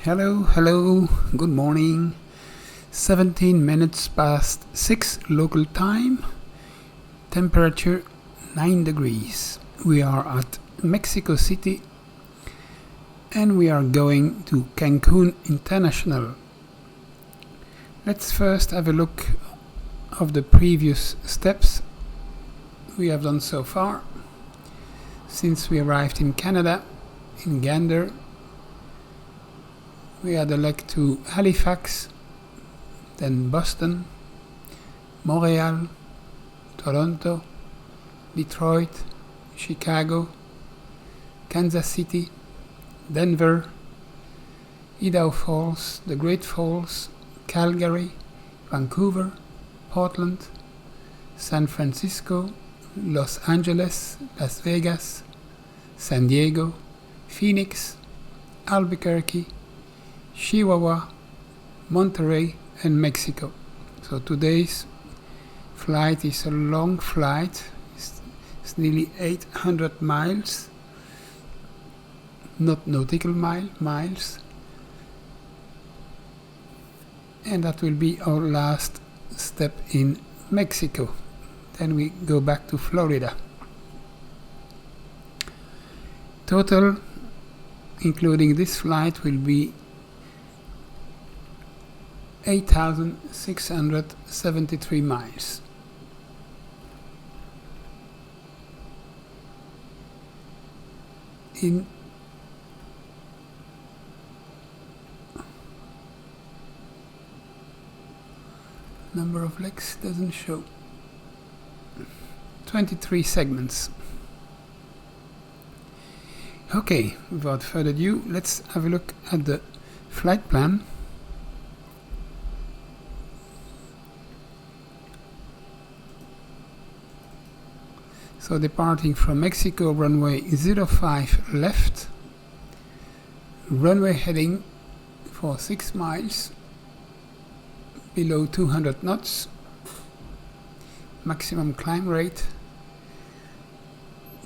Hello, good morning. 17 minutes past 6 local time. Temperature 9 degrees. We are at Mexico City and we are going to Cancun International. Let's first have a look of the previous steps we have done so far. Since we arrived in Canada, in Gander, we had a leg to Halifax, then Boston, Montreal, Toronto, Detroit, Chicago, Kansas City, Denver, Idaho Falls, the Great Falls, Calgary, Vancouver, Portland, San Francisco, Los Angeles, Las Vegas, San Diego, Phoenix, Albuquerque, Chihuahua, Monterrey, and Mexico. So today's flight is a long flight. It's nearly 800 miles, not nautical miles. And that will be our last step in Mexico. Then we go back to Florida. Total, including this flight, will be 8,673 miles. In number of legs doesn't show. 23 segments. Okay, without further ado, let's have a look at the flight plan. So departing from Mexico, runway 05 left, runway heading for 6 miles, below 200 knots, maximum climb rate,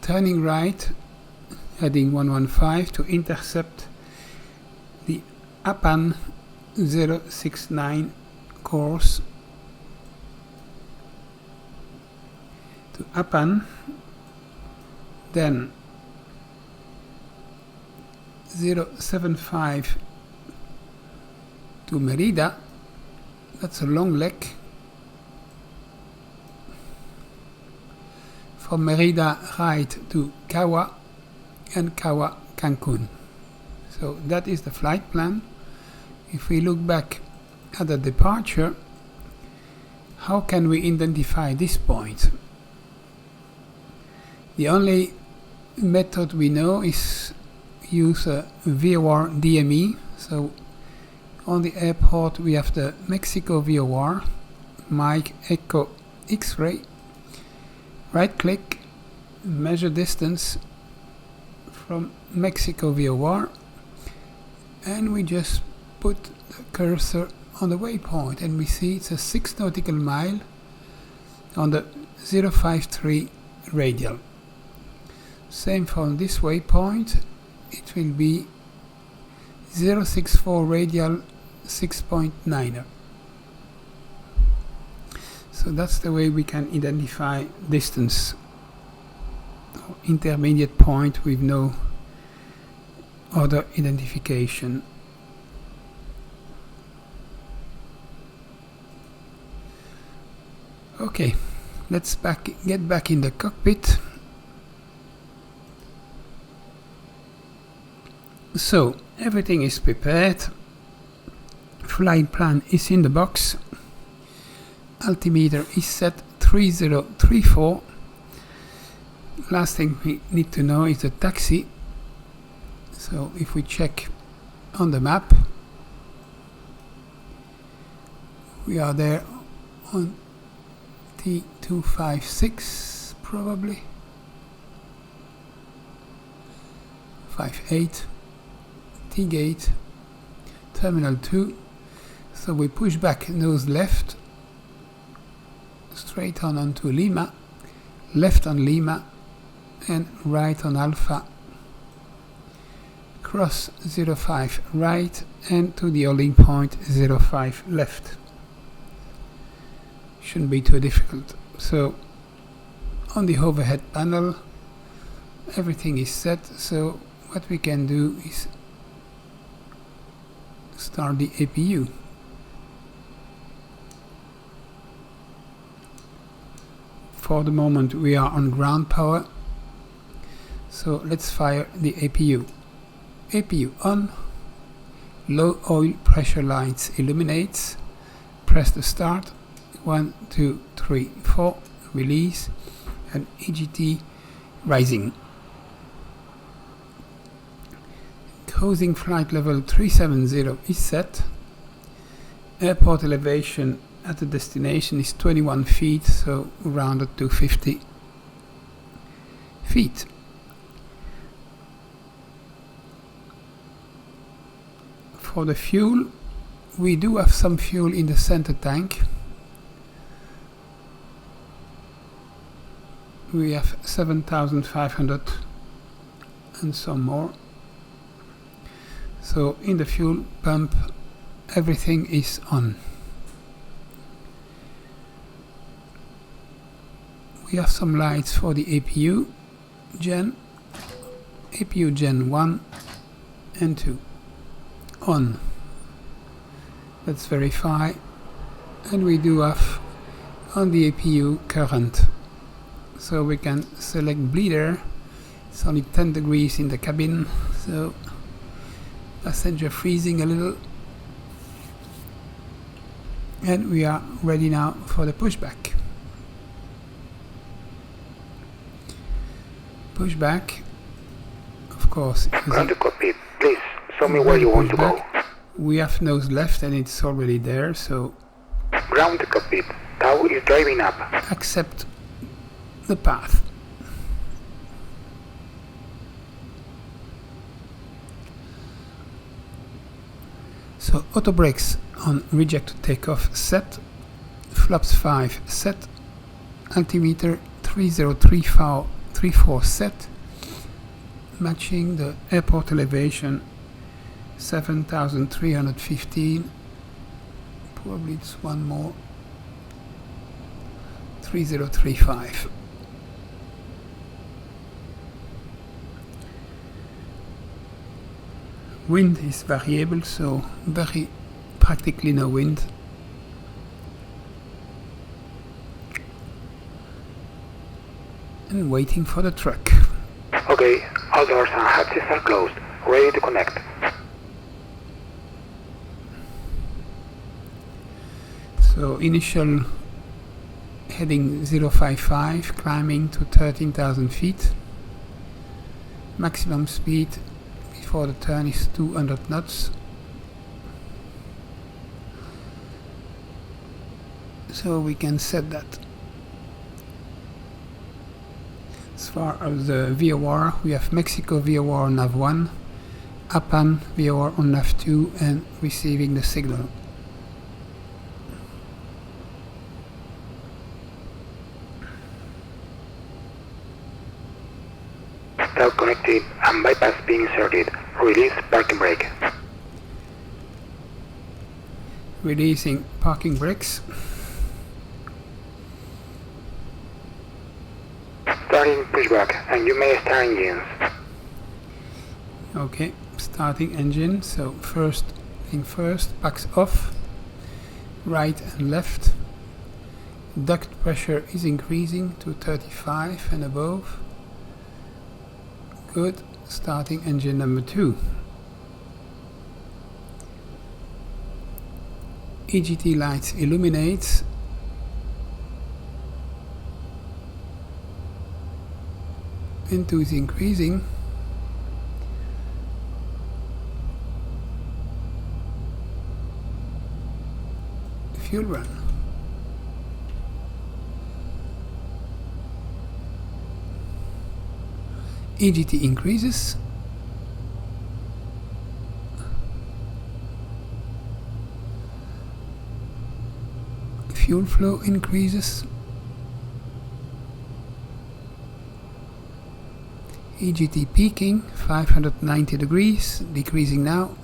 turning right, heading 115 to intercept the APAN 069 course to APAN, then 075 to Merida. That's a long leg. From Merida right to Kawa, and Kawa Cancun. So that is the flight plan. If we look back at the departure, how can we identify this point? The only method we know is use a VOR DME. So on the airport we have the Mexico VOR, Mike Echo X-ray. Right click, measure distance from Mexico VOR, and we just put the cursor on the waypoint and we see it's a 6 nautical mile on the 053 radial. Same from this waypoint, it will be 064 radial 6.9er. So that's the way we can identify distance. Intermediate point with no other identification. Okay, let's get back in the cockpit. So everything is prepared. Flight plan is in the box. Altimeter is set 3034. Last thing we need to know is the taxi. So if we check on the map, we are there on T256 probably. 58, T-gate, Terminal 2. So we push back nose left, straight on onto Lima, left on Lima, and right on Alpha. cross 0.5 right and to the holding point 0.5 left. Shouldn't be too difficult. So on the overhead panel everything is set, so what we can do is start the APU. For the moment we are on ground power, so let's fire the APU. APU on, low oil pressure lights illuminates, press the start, 1, 2, 3, 4, release, and EGT rising. Cruising flight level 370 is set. Airport elevation at the destination is 21 feet, so rounded to 50 feet. For the fuel, we do have some fuel in the center tank. We have 7,500 and some more. So in the fuel pump everything is on. We have some lights for the APU Gen 1 and 2 on. Let's verify, and we do have on the APU current, so we can select bleeder. It's only 10 degrees in the cabin, so passenger freezing a little, and we are ready now for the pushback. Pushback, of course. Ground to cockpit, please show me where you want to go. We have nose left and it's already there, so ground to cockpit, tow is driving up. Accept the path. So auto brakes on reject takeoff set, flaps 5 set, altimeter 3034 set, matching the airport elevation 7,315, probably it's one more, 3035. Wind is variable, so very practically no wind. And waiting for the truck. Okay, all doors and hatches are closed, ready to connect. So initial heading 055, climbing to 13,000 feet. Maximum speed before the turn is 200 knots. So we can set that. As far as the VOR, we have Mexico VOR on nav 1, APAN VOR on nav 2, and receiving the signal. Tow connected and bypass being inserted. Release parking brake. Releasing parking brakes. Starting pushback, and you may start engines. Okay, starting engine. So first thing first, packs off, right and left. Duct pressure is increasing to 35 and above. Good. Starting engine number 2. EGT lights illuminates. N2 is increasing. Fuel run. EGT increases. Fuel flow increases. EGT peaking 590 degrees, decreasing now.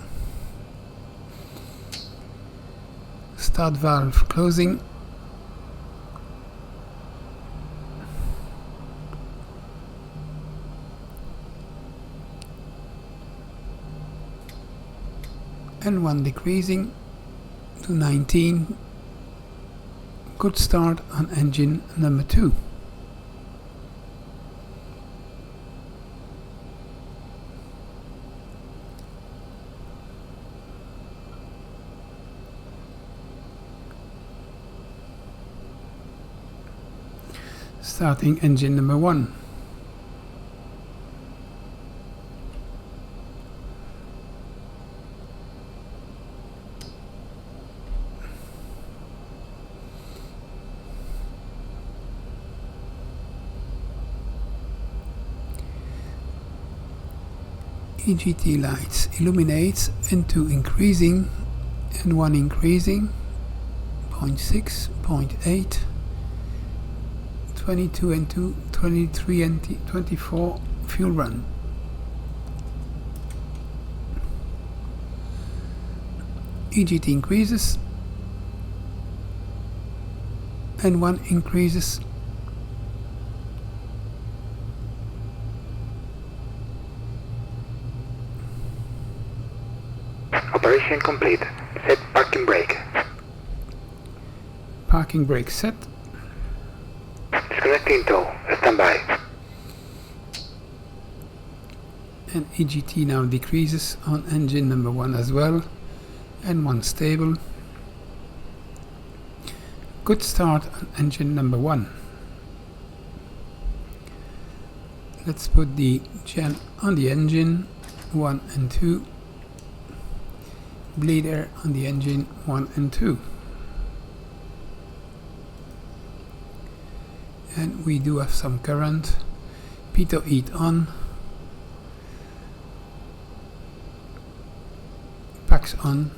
Start valve closing. N1 decreasing to 19. Good start on engine number 2. Starting engine number 1. EGT lights illuminates, N2 increasing, N1 increasing, 0.6, 0.8, 22 N2, 23 N2, 24, fuel run. EGT increases, N1 increases, Operation complete. Set parking brake. Parking brake set. Disconnecting tow. Standby. And EGT now decreases on engine number 1 as well. N1 stable. Good start on engine number 1. Let's put the gen on the engine 1 and 2. Bleed air on the engine 1 and 2. And we do have some current. Pitot heat on. Packs on.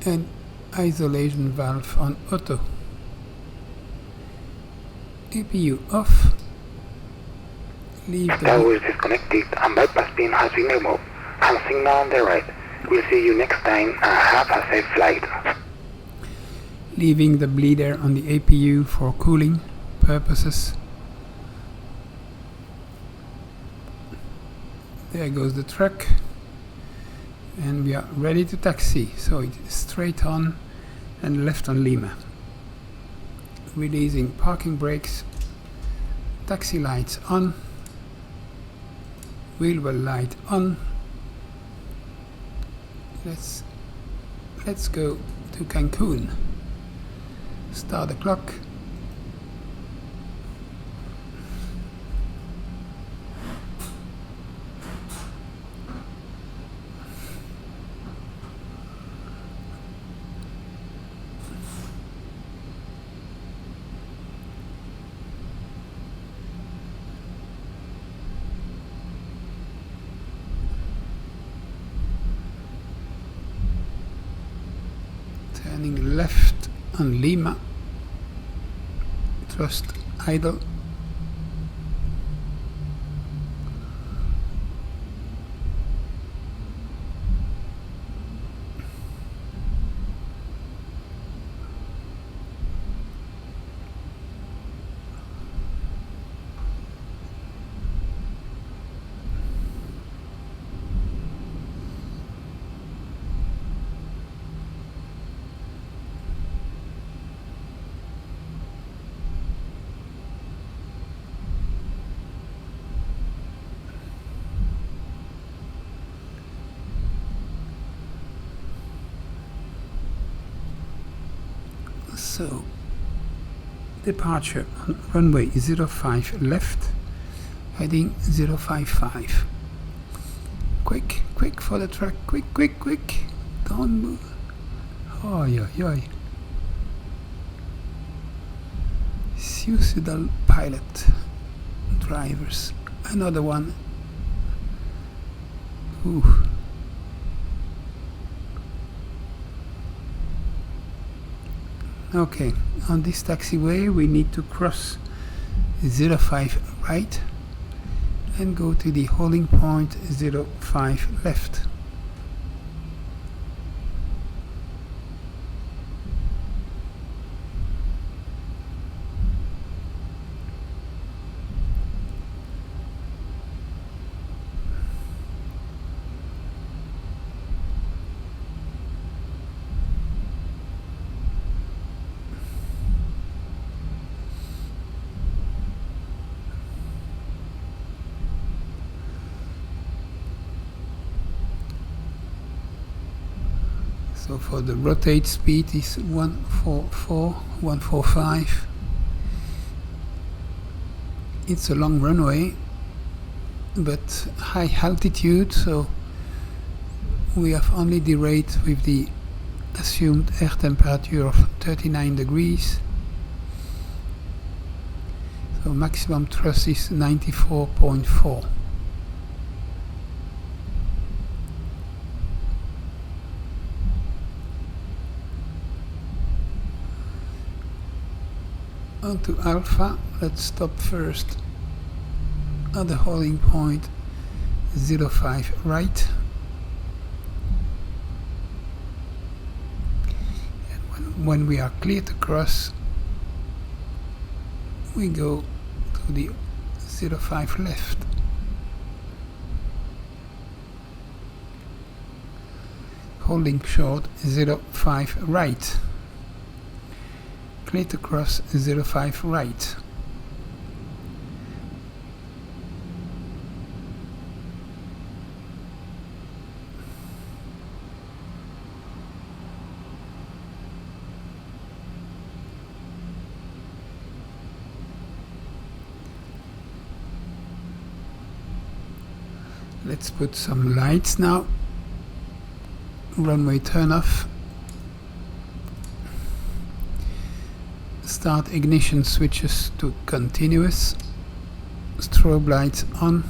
And isolation valve on auto. APU off. Leave the Tower is disconnected and bypass pin has been removed. And signal on the right. We'll see you next time and have a safe flight. leaving the bleed air on the APU for cooling purposes. There goes the truck, and we are ready to taxi. So it is straight on and left on Lima. Releasing parking brakes, taxi lights on, wheel well light on. Let's go to Cancun. Start the clock. Turning left on Lima. Thrust idle. So, departure on runway 05 left, heading 055. Quick, quick for the truck, quick, quick, quick. Don't move. Oi, oi, oi. Suicidal pilot drivers. Another one. Ooh. Okay, on this taxiway we need to cross 05 right and go to the holding point 05 left. So for the rotate speed is 144, 145. It's a long runway, but high altitude, so we have only the rate with the assumed air temperature of 39 degrees. So maximum thrust is 94.4. Onto alpha. Let's stop first at the holding point 05 right, and when we are clear to cross, we go to the 05 left. Holding short 05 right. Clear to cross 05 right. Let's put some lights now. Runway turn off. Start ignition switches to continuous. Strobe lights on.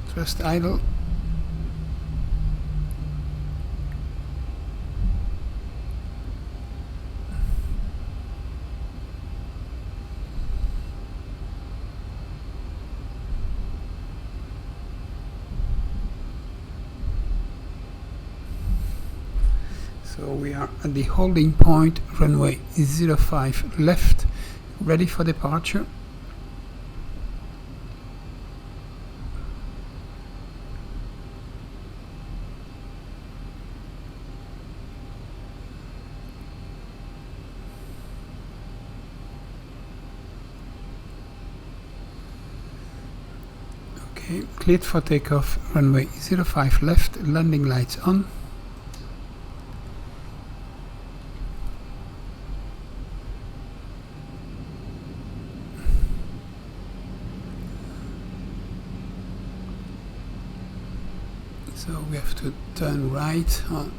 Thrust idle. So we are at the holding point, runway 05 left, ready for departure. Okay, cleared for takeoff, runway 05 left, landing lights on. So we have to turn right on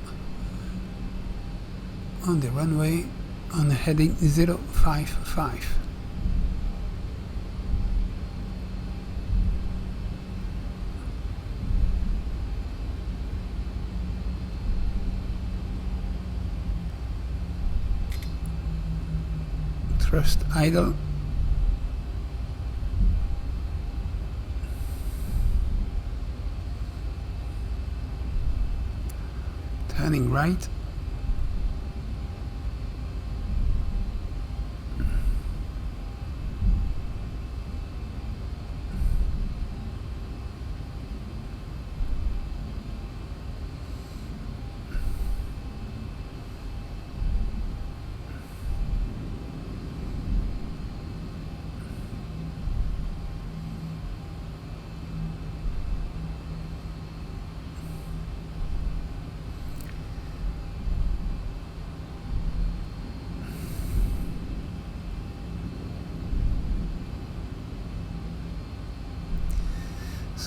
the runway on the heading 055. Thrust idle. Turning right.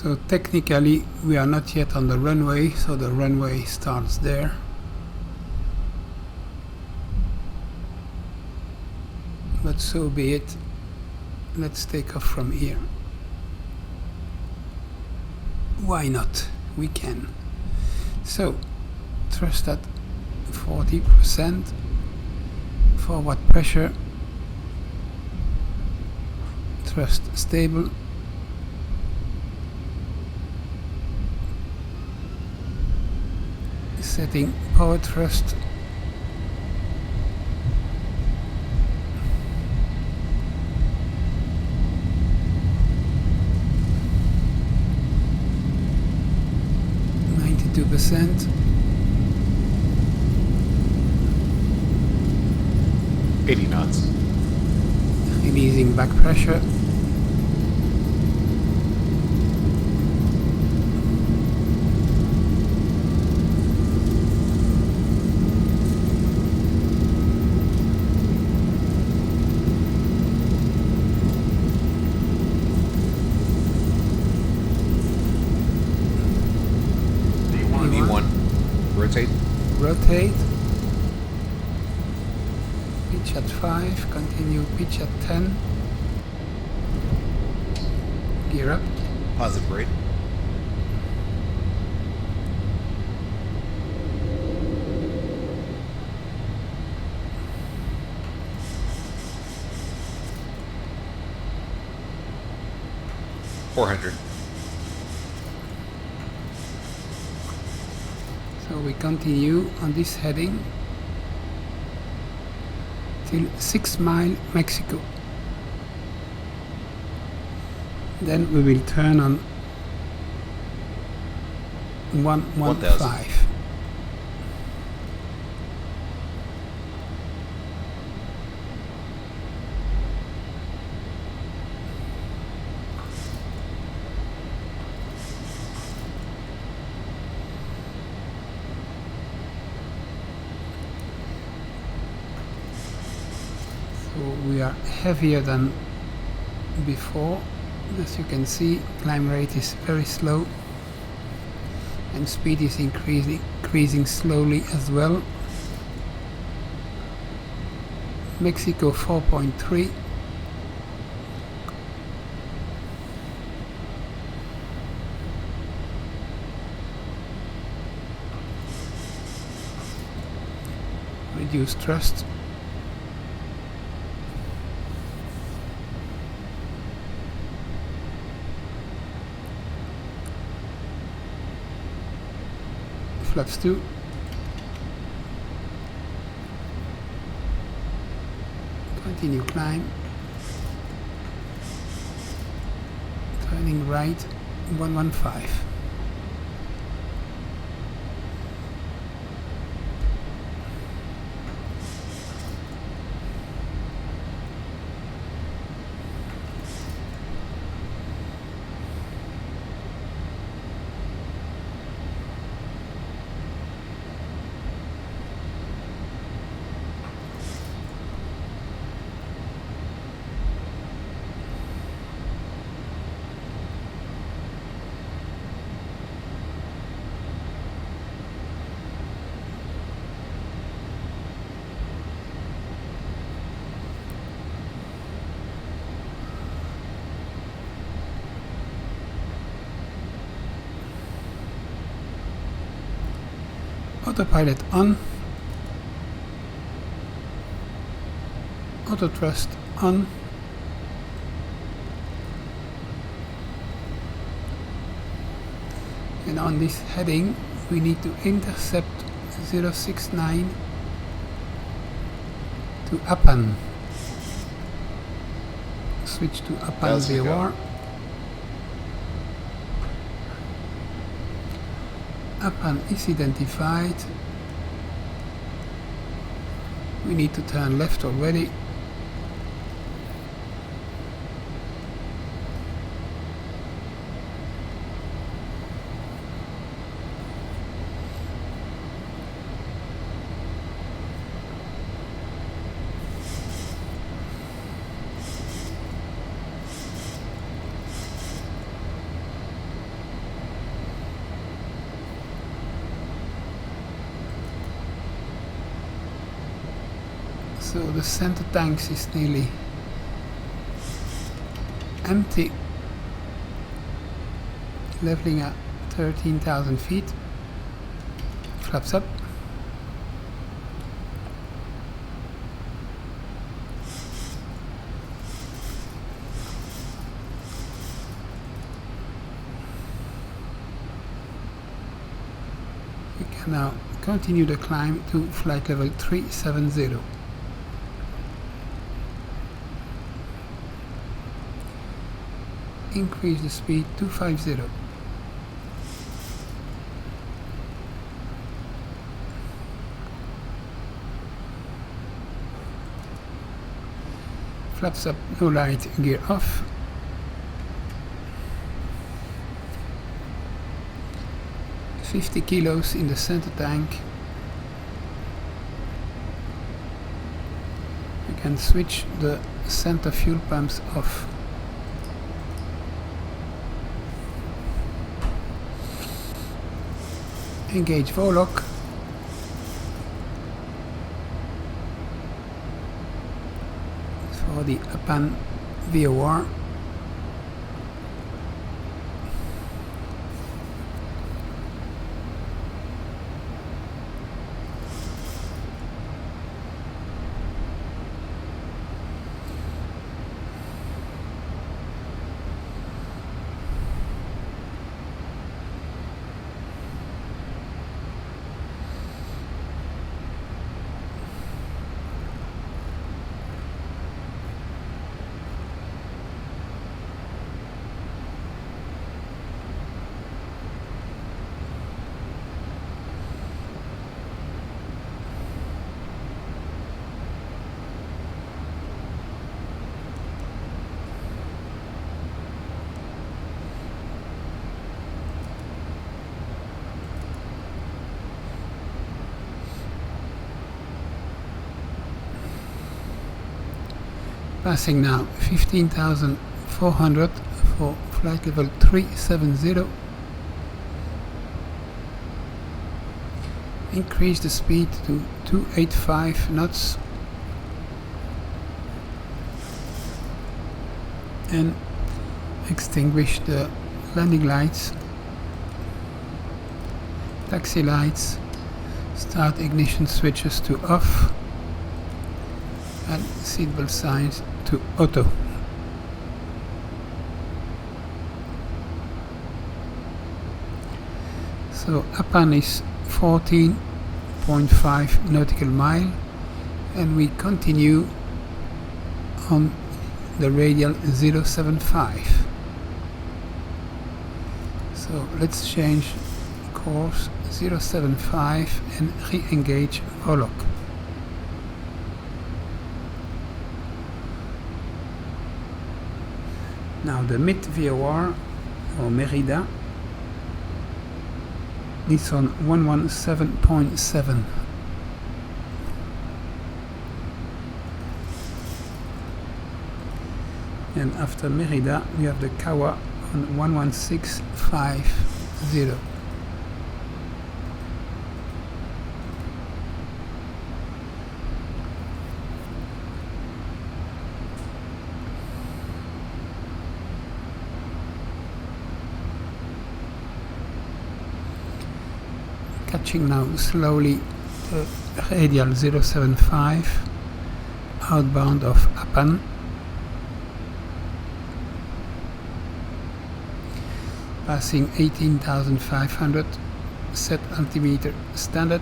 So technically we are not yet on the runway, so the runway starts there. But so be it. Let's take off from here. Why not? We can. So thrust at 40%, forward pressure, thrust stable, setting power thrust, %, 80 knots. releasing back pressure, rotate, pitch at 5, continue pitch at 10, gear up, positive rate, $400. So we continue on this heading till 6 Mile, Mexico. Then we will turn on 115. We are heavier than before. As you can see, climb rate is very slow and speed is increasing slowly as well. Mexico 4.3, reduce thrust, flaps 2, continue climb, turning right 115. Autopilot on, auto thrust on, and on this heading we need to intercept 069 to Apan. Switch to Apan VOR. Apan is identified. We need to turn left already. So the center tanks is nearly empty, leveling at 13,000 feet. Flaps up. We can now continue the climb to flight level 370. Increase the speed to 50. Flaps up, no light, gear off. $50 kilos in the center tank. We can switch the center fuel pumps off. Engage Volok. For the Apan VOR. Passing now 15,400 for flight level 370. Increase the speed to 285 knots and extinguish the landing lights, taxi lights, start ignition switches to off and seatbelt signs to auto. So Apan is 14.5 nautical mile and we continue on the radial 075. So let's change course 075 and re-engage Volok. Now the mid VOR or Merida is on 117.7. And after Merida we have the Kawa on 116.50. Catching now slowly the radial 075 outbound of Apan. Passing 18,500, set altimeter standard.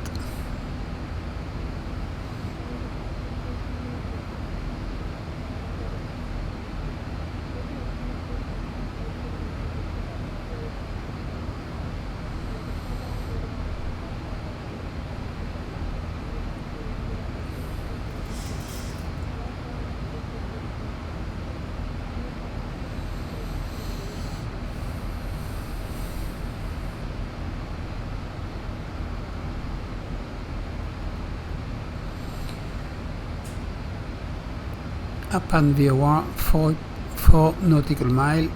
Apan VOR 4 nautical mile.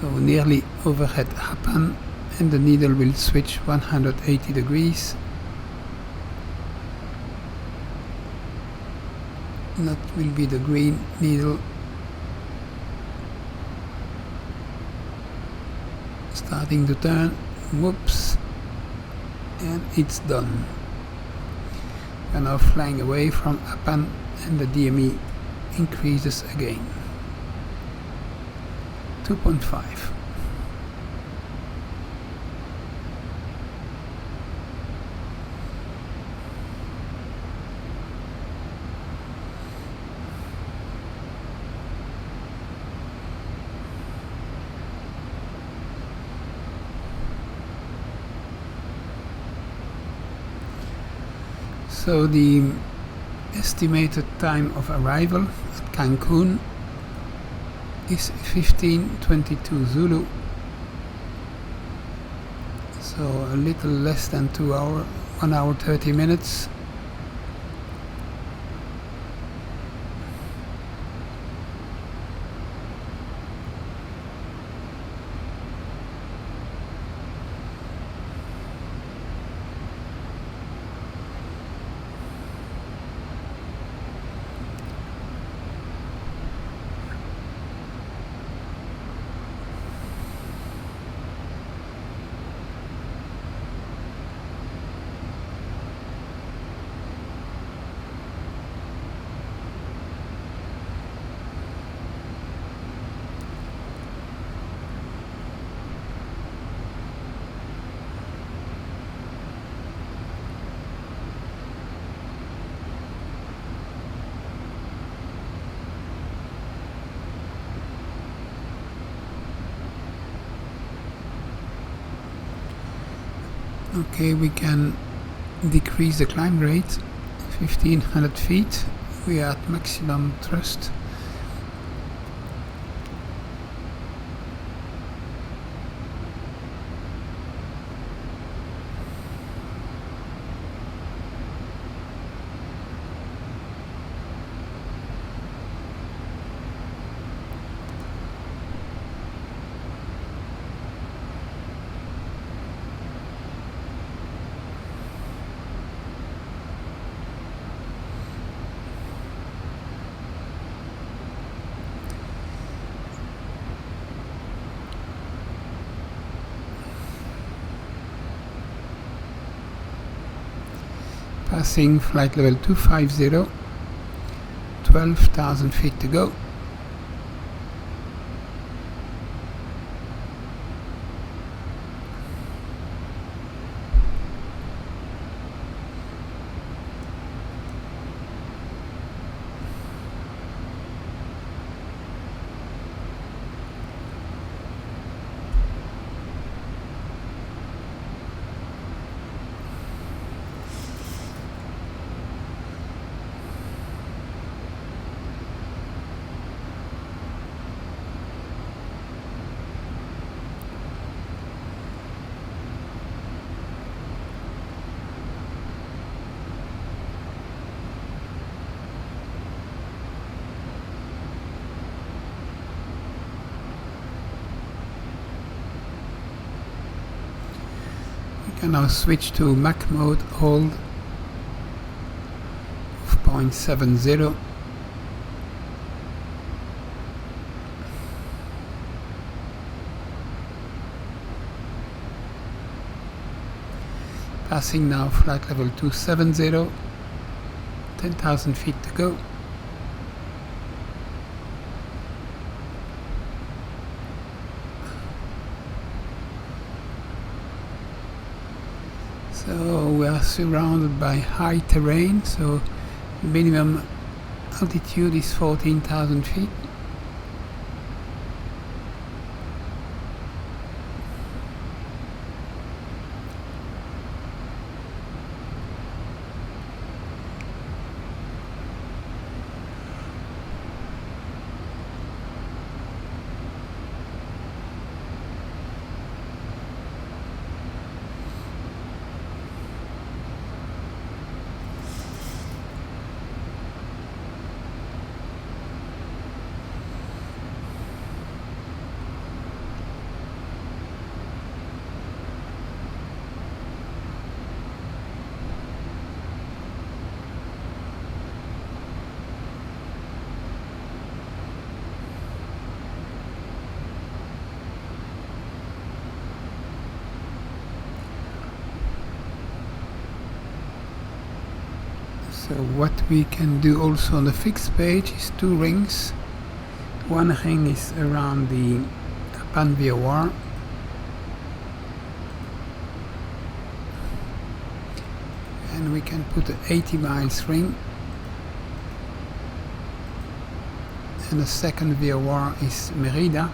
So nearly overhead happen, and the needle will switch 180 degrees. That will be the green needle. Starting to turn. Whoops. And it's done. We are now flying away from Apan, and the DME increases again. 2.5. So the estimated time of arrival at Cancun is 15:22 Zulu. So a little less than 2 hours, 1 hour 30 minutes. Okay, we can decrease the climb rate. 1500 feet. We are at maximum thrust. Passing flight level 250, 12,000 feet to go. Can now switch to Mach mode, hold of 0.70. Passing now flight level 270, 10,000 feet to go. So we are surrounded by high terrain, so minimum altitude is 14,000 feet. So what we can do also on the fixed page is 2 rings. One ring is around the APAN VOR, and we can put an 80 miles ring, and the second VOR is Merida,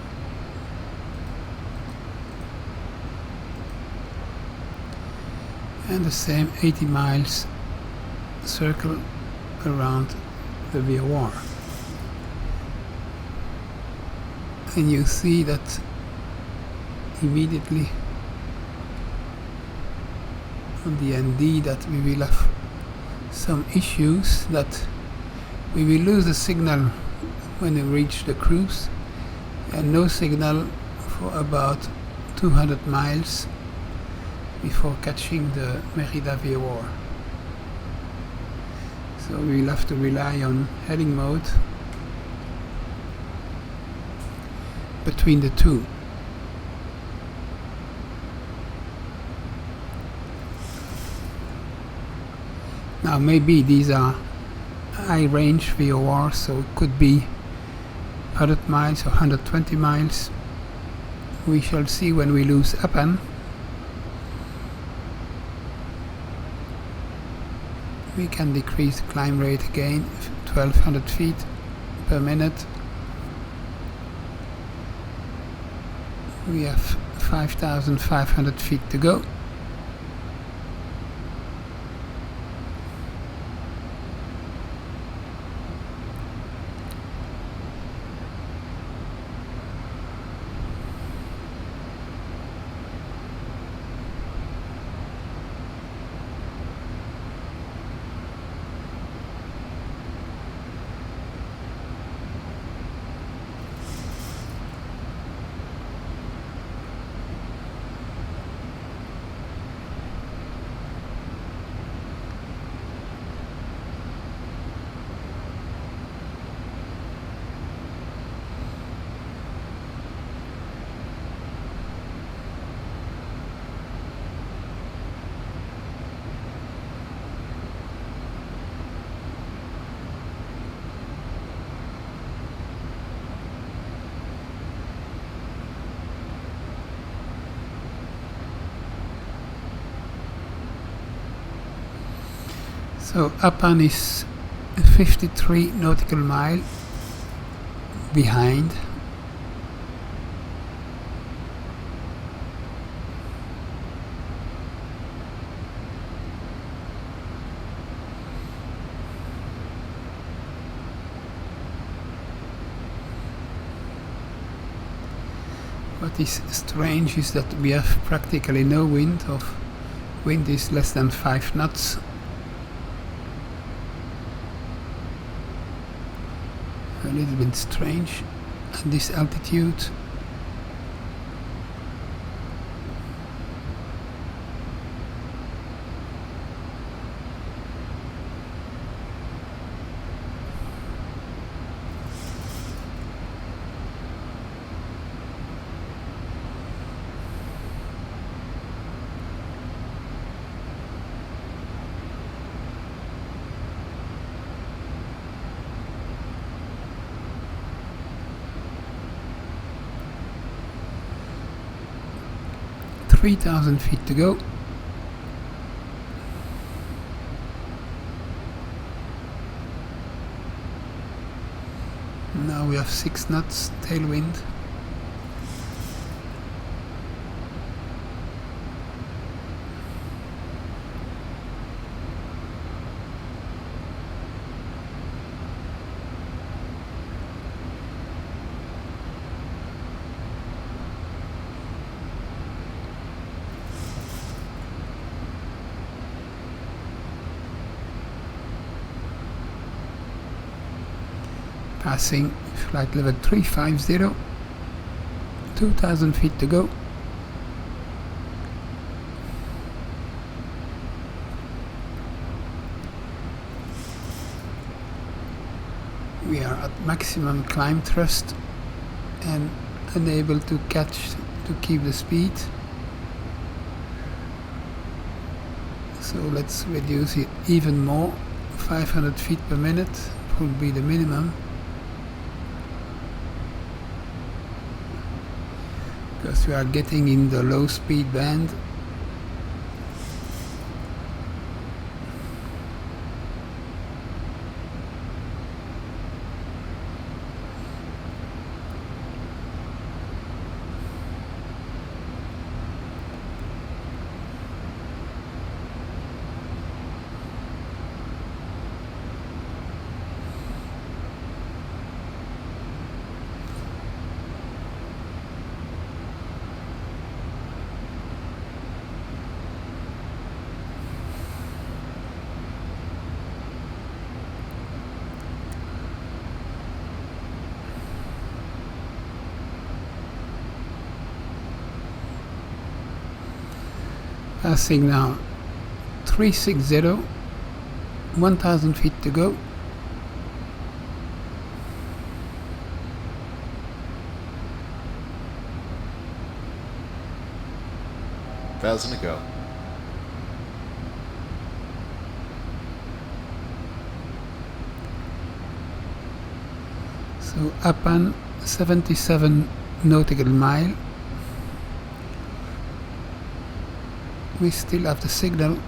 and the same 80 miles circle around the VOR. And you see that immediately on the ND that we will have some issues, that we will lose the signal when we reach the cruise, and no signal for about 200 miles before catching the Merida VOR. So we will have to rely on heading mode between the two. Now maybe these are high range VORs, so it could be 100 miles or 120 miles. We shall see when we lose APAN. We can decrease the climb rate again, 1200 feet per minute. We have 5,500 feet to go. So APAN is 53 nautical mile behind. What is strange is that we have practically no wind. Wind is less than 5 knots. A little bit strange at this altitude. (3,000 feet to go). Now we have 6 knots tailwind. Passing flight level 350, 2,000 feet to go. We are at maximum climb thrust and unable to keep the speed. So let's reduce it even more, 500 feet per minute would be the minimum, because we are getting in the low speed band. Passing now 360, 1000 feet to go. Thousand to go. So upon 77 nautical mile. We still have the signal.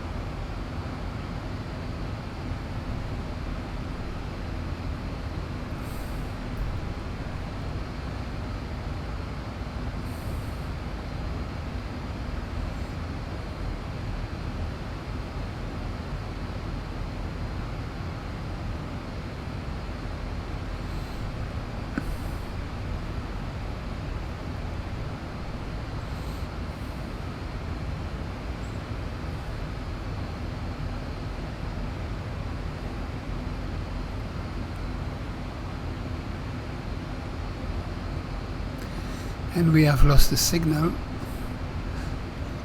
And we have lost the signal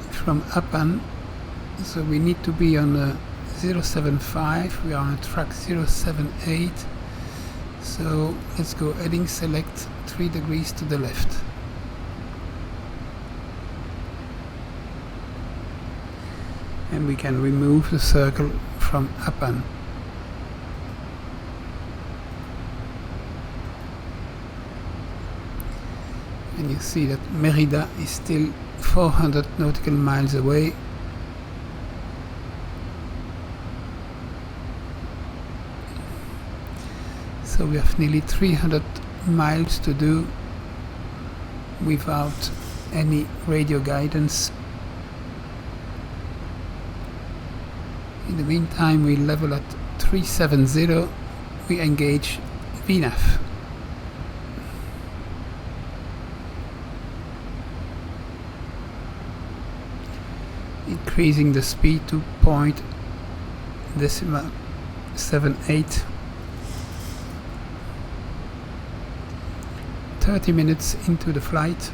from Uppan, so we need to be on the 075. We are on track 078, so let's go heading select 3 degrees to the left. And we can remove the circle from Uppan. And you see that Merida is still 400 nautical miles away. So we have nearly 300 miles to do without any radio guidance. In the meantime, we level at 370. We engage VNAV. Increasing the speed to 0.78. 30 minutes into the flight.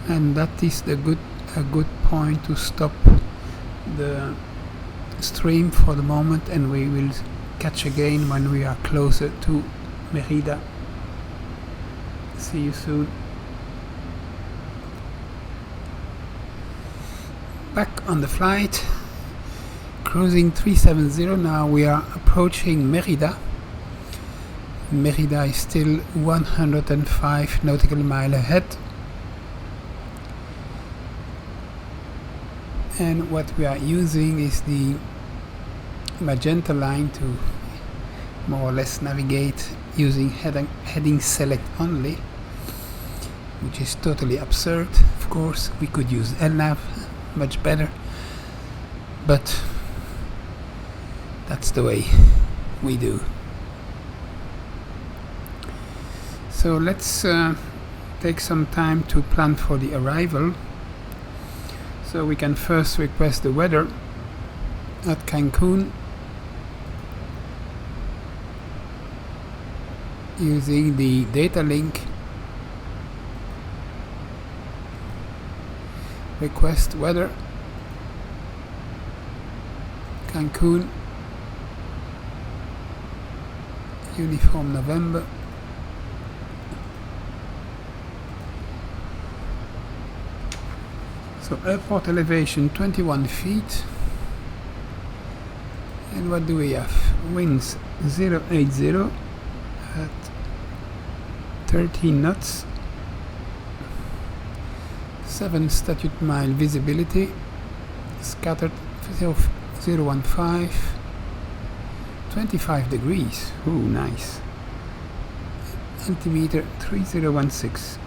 And that is a good point to stop the stream for the moment, and we will catch again when we are closer to Merida. See you soon. Back on the flight, cruising 370. Now we are approaching Merida. Merida is still 105 nautical mile ahead. And what we are using is the magenta line to more or less navigate using heading select only, which is totally absurd. Of course, we could use LNAV, much better, but that's the way we do. So let's take some time to plan for the arrival. So we can first request the weather at Cancun using the data link. Request weather Cancun, uniform November. So airport elevation 21 feet. And what do we have? Winds 080 at 13 knots. 7 statute mile visibility. Scattered 015. 25 degrees. Ooh, nice. Altimeter 3016.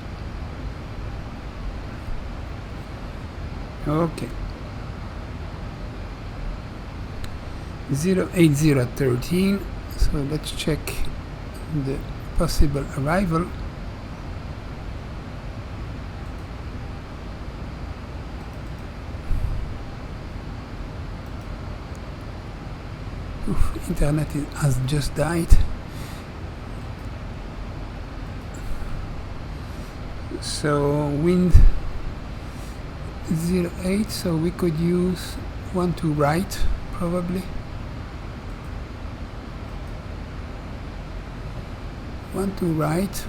Okay. 08013. So let's check the possible arrival. Oof, internet has just died. So wind 08, so we could use 12 right probably. 12 right.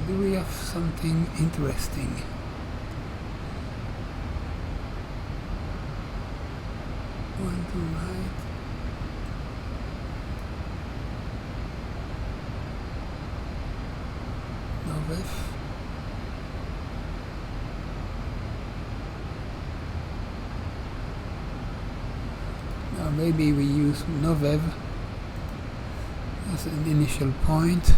Do we have something interesting? One to right. Novev. Now maybe we use Novev as an initial point.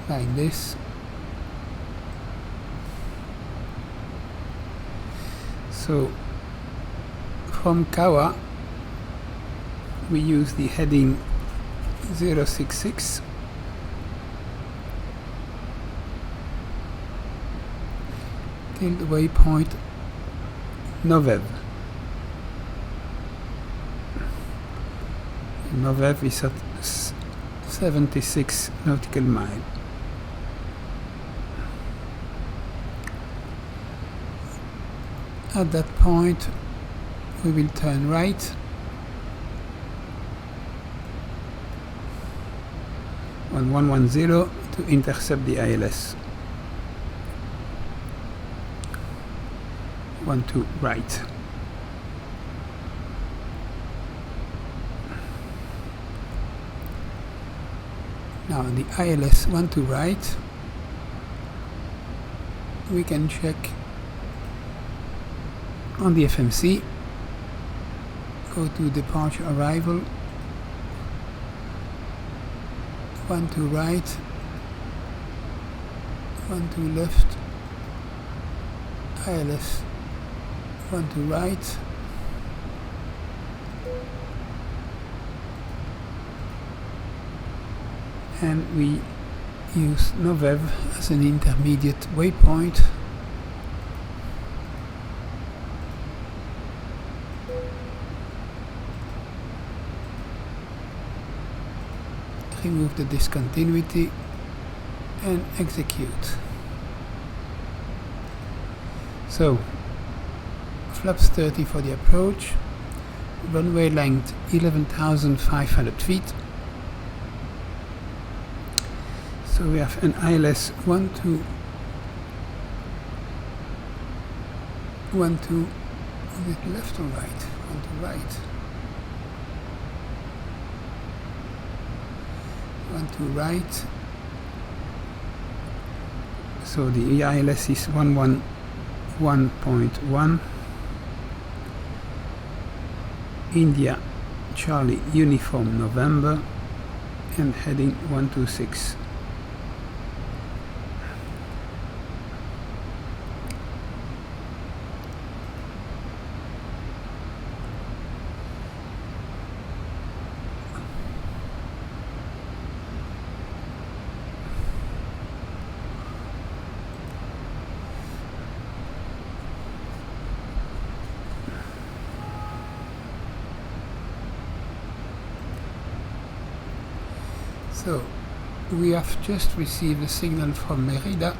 Like this. So from Kawa we use the heading 066. Till the waypoint Novev. Novev is at 76 nautical mile. At that point we will turn right on 110 to intercept the ILS. 12 right. Now the ILS 12 right, we can check on the FMC, go to departure arrival, 12 right, 12 left, ILS 12 right, and we use Novev as an intermediate waypoint. Remove the discontinuity and execute. So flaps 30 for the approach, runway length 11,500 feet. So we have an ILS 12, is it left or right? 12 right. 12 right. So the ILS is 111.1. India Charlie Uniform November and heading 126. So we have just received a signal from Merida.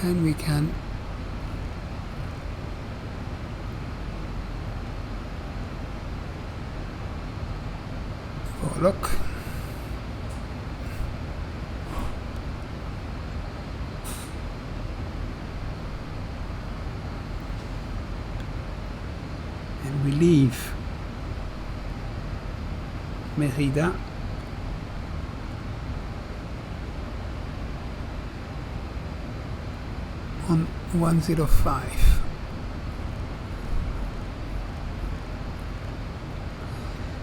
And we can look. And we leave Merida on 105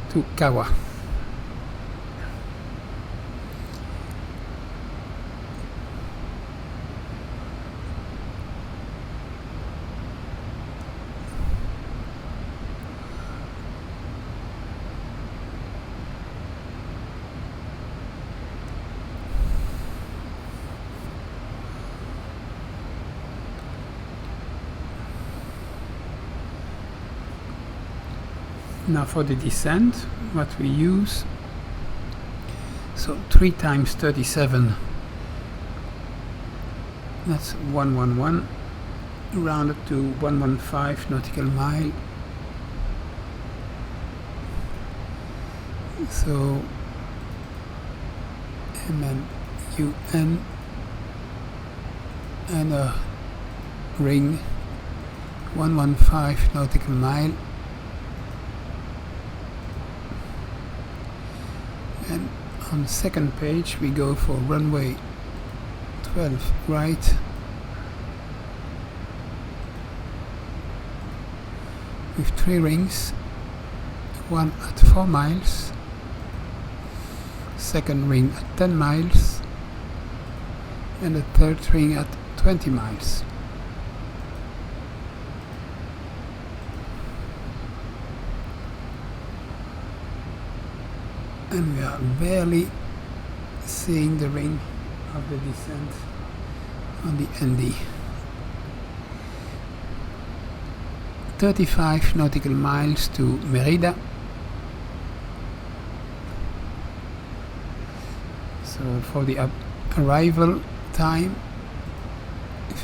to Kawa. Now for the descent, what we use, so 3 times 37, that's 111, rounded to 115 nautical mile. So MMUN and a ring 115 nautical mile. And on the second page we go for runway 12 right, with 3 rings, one at 4 miles, second ring at 10 miles, and the third ring at 20 miles. And we are barely seeing the ring of the descent on the ND. 35 nautical miles to Merida. So for the arrival time,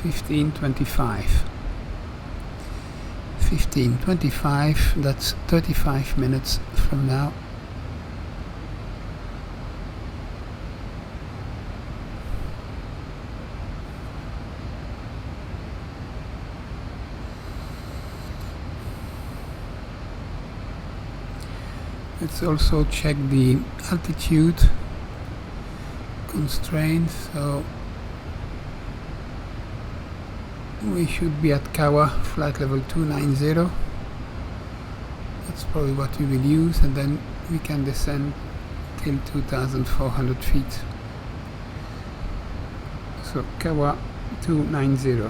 15:25. 15:25, that's 35 minutes from now. Let's also check the altitude constraint. So we should be at Kawa, flight level 290. That's probably what we will use, and then we can descend till 2,400 feet. So Kawa 290.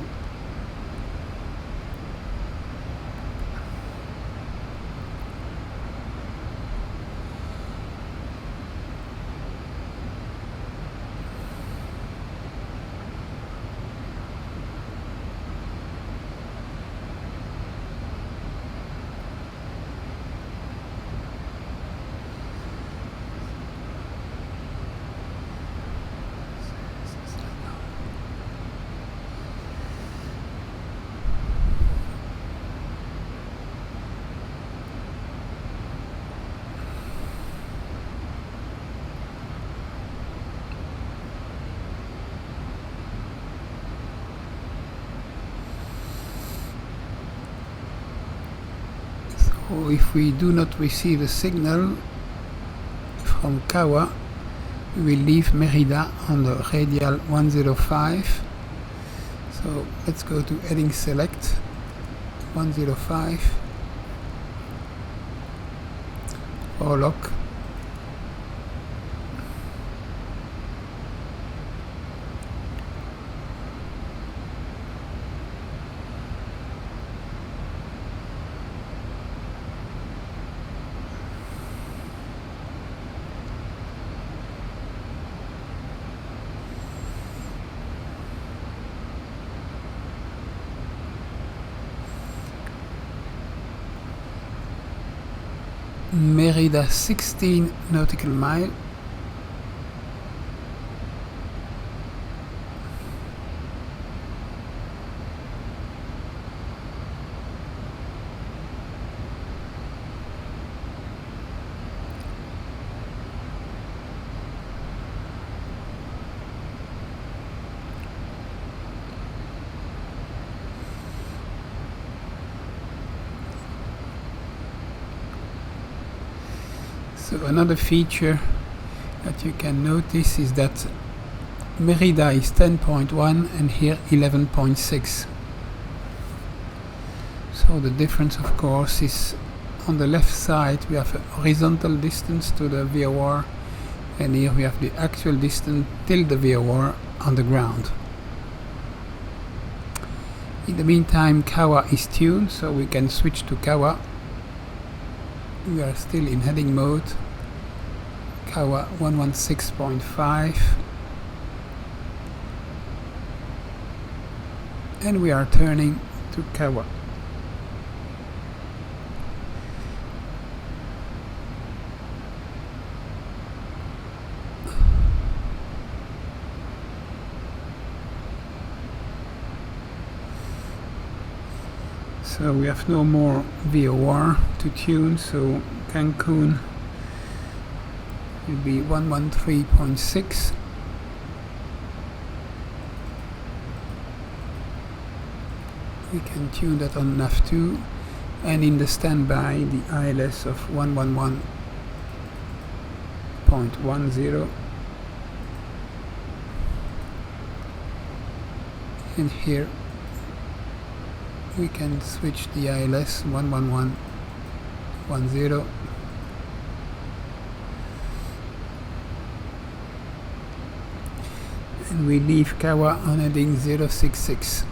So if we do not receive a signal from Kawa, we will leave Merida on the radial 105. So let's go to heading select 105 for lock. Merida 16 nautical mile. So another feature that you can notice is that Merida is 10.1 and here 11.6. So the difference, of course, is on the left side we have a horizontal distance to the VOR, and here we have the actual distance till the VOR on the ground. In the meantime, Kawa is tuned, so we can switch to Kawa. We are still in heading mode. Kawa 116.5, and we are turning to Kawa. So we have no more VOR to tune, so Cancun will be 113.6. We can tune that on NAV2, and in the standby the ILS of 111.10, and here we can switch the ILS 111.10. And we leave Kawa on heading 066.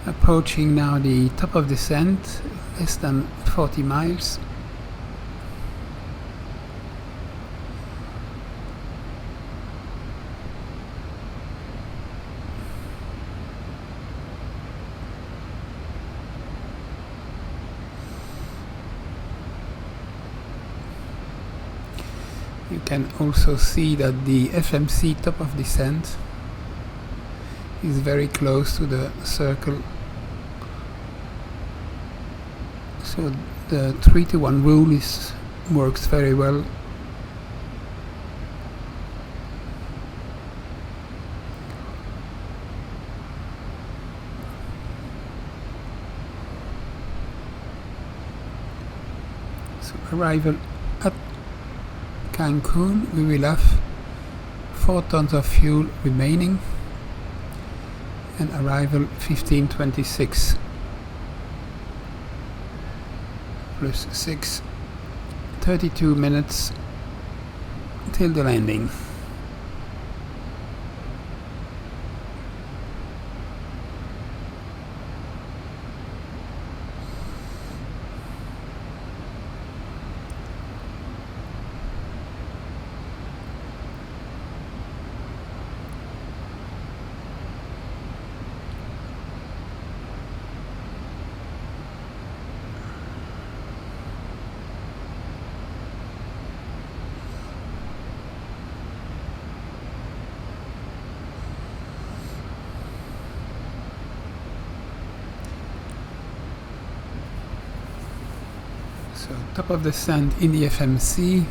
Approaching now the top of descent, less than 40 miles. You can also see that the FMC top of descent is very close to the circle. So the 3-to-1 rule works very well. So arrival at Cancun, we will have 4 tons of fuel remaining, and arrival 1526. Plus 6, 32 minutes till the landing. So top of descent in the FMC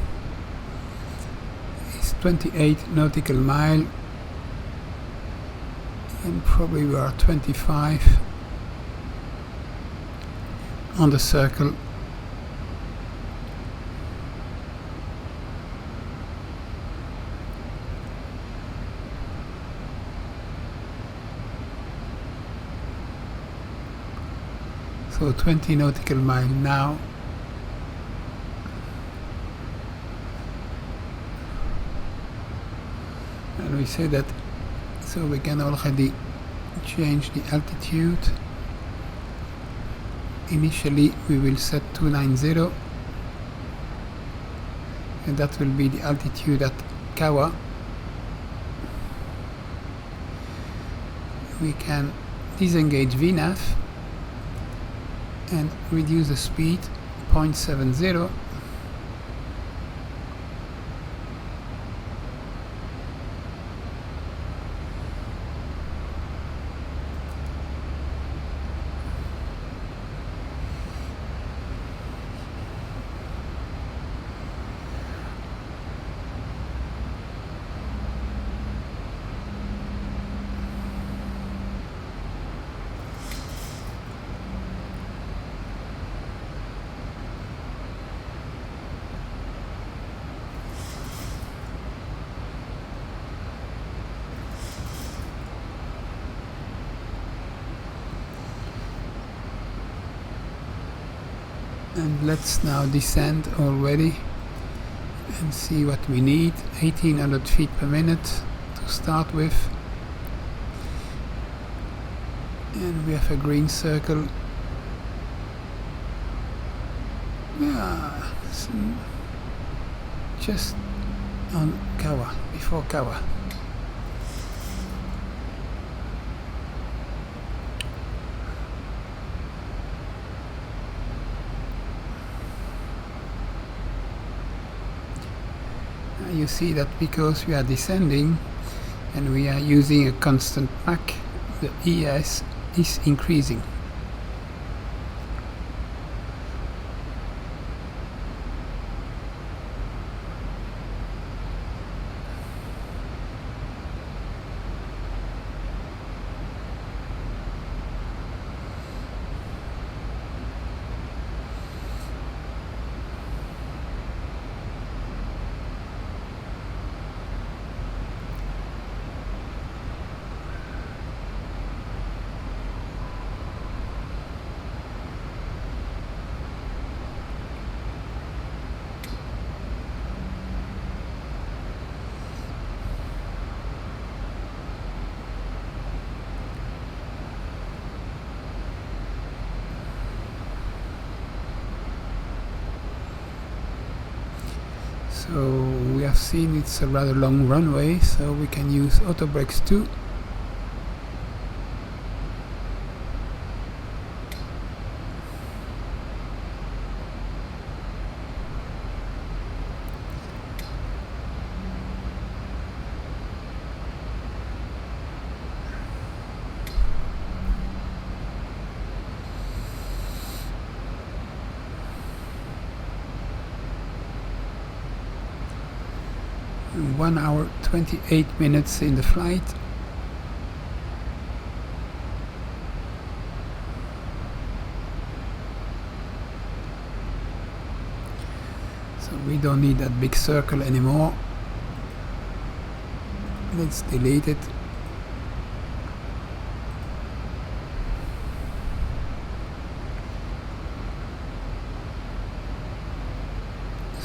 is 28 nautical mile, and probably we are 25 on the circle. So 20 nautical mile now. And we say that, so we can already change the altitude. Initially we will set 290, and that will be the altitude at Kawa. We can disengage VNAV and reduce the speed 0.70. And let's now descend already and see what we need. 1800 feet per minute to start with. And we have a green circle. Yeah, just on Kawa, before Kawa. You see that because we are descending and we are using a constant Mach, the ES is increasing. So we have seen it's a rather long runway, so we can use auto brakes too. And 1 hour 28 minutes in the flight. So we don't need that big circle anymore. Let's delete it.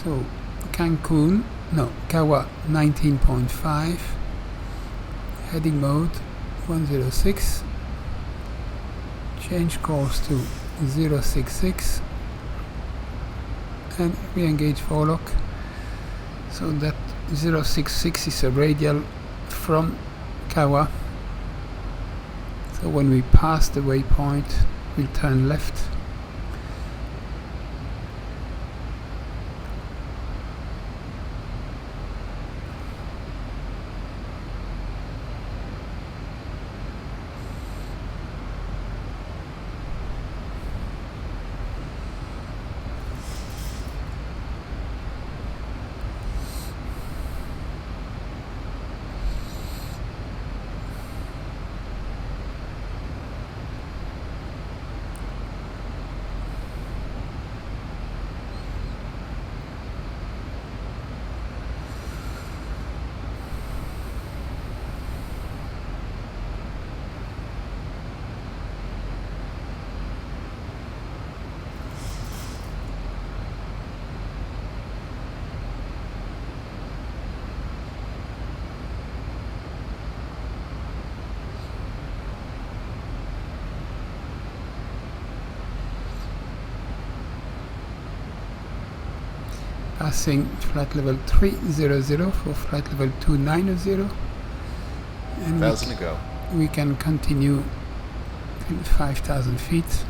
So Cancun, no, Kawa 19.5, heading mode 106, change course to 066, and re-engage forelock. So that 066 is a radial from Kawa. So when we pass the waypoint, we'll turn left. passing flight level 300 for flight level 290, and 1,000 to go. we can continue till 5,000 feet.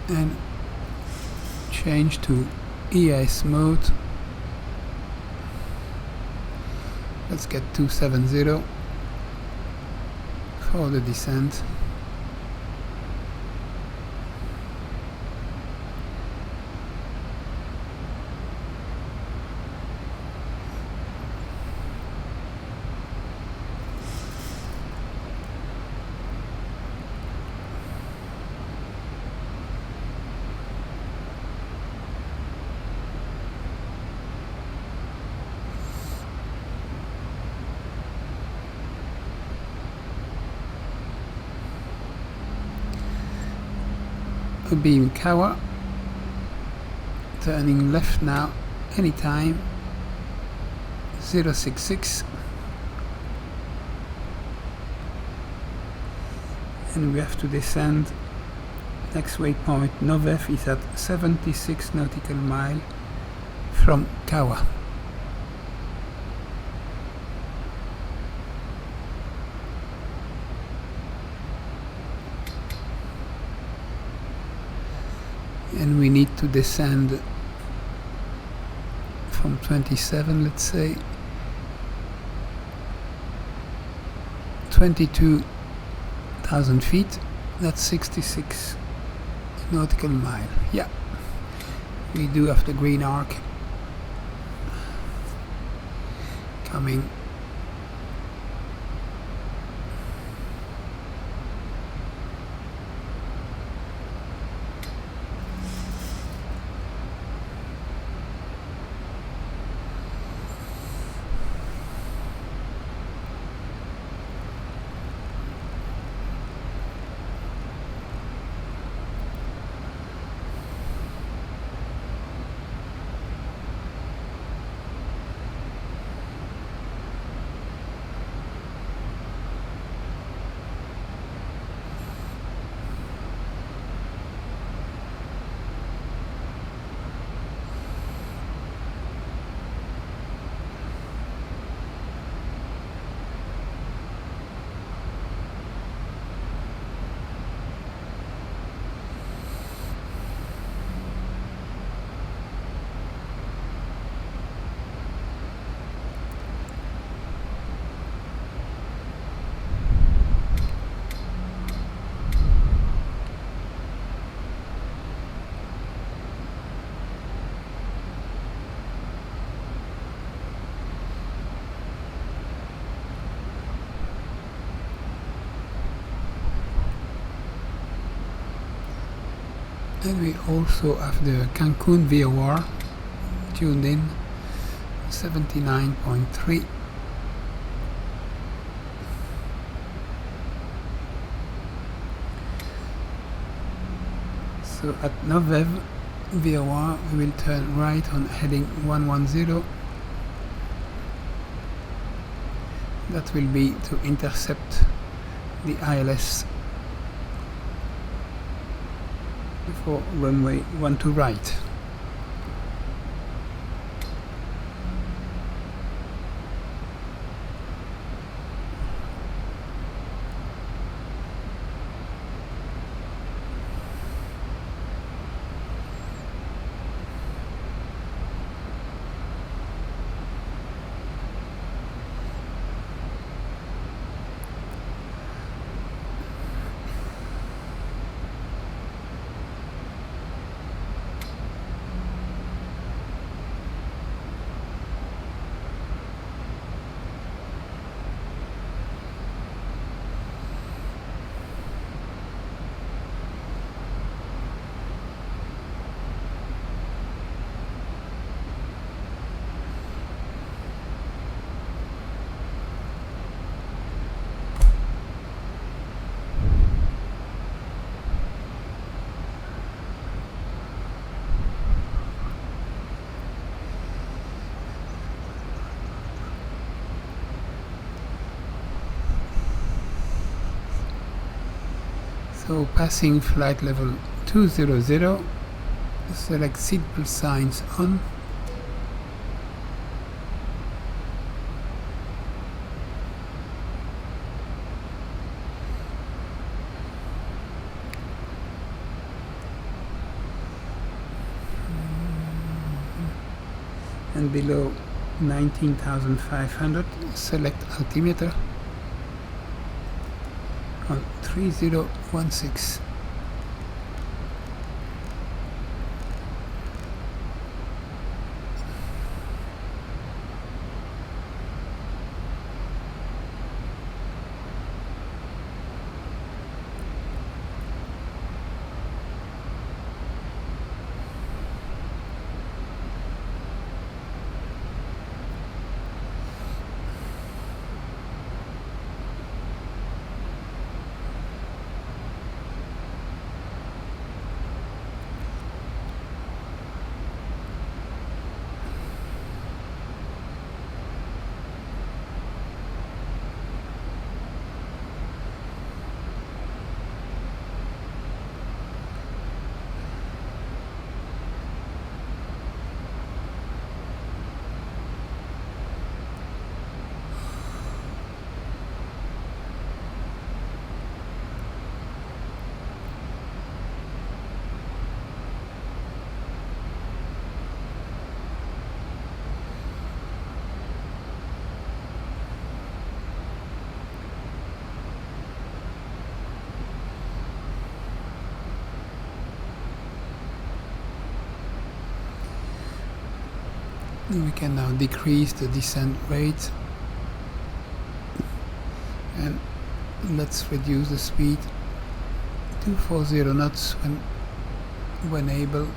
And change to EIS mode. Let's get 270 for the descent. Beam Kawa, turning left now anytime, 066, and we have to descend. Next waypoint Novev is at 76 nautical mile from Kawa. And we need to descend from 27, let's say 22,000 feet. That's 66 nautical mile. Yeah, we do have the green arc coming. And we also have the Cancun VOR tuned in, 79.3. So at Novev VOR we will turn right on heading 110. That will be to intercept the ILS for runway 12 right. So passing flight level 200, select seatbelt signs on. And below 19,500, select altimeter on 3016. We can now decrease the descent rate, and let's reduce the speed to 40 knots when able.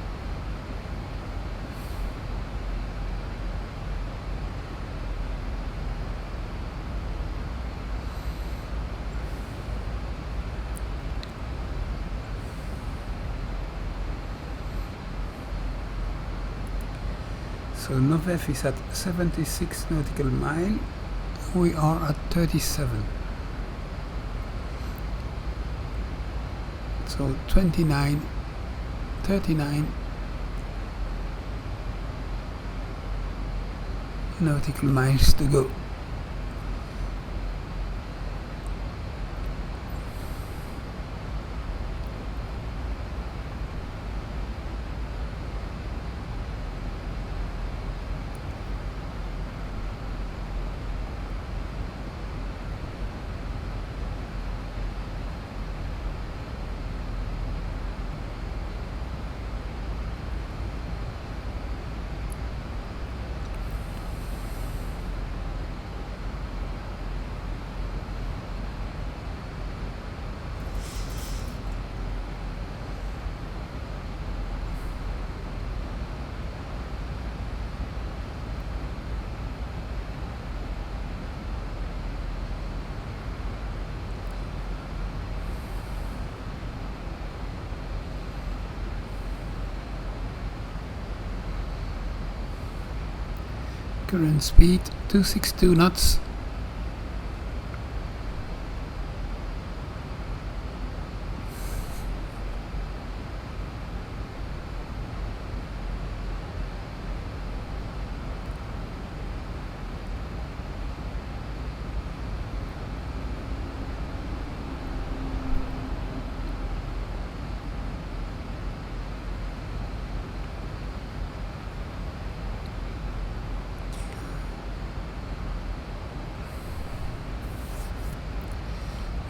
So Novef is at 76 nautical mile, we are at 37. So 39 nautical miles to go. Current speed 262 knots.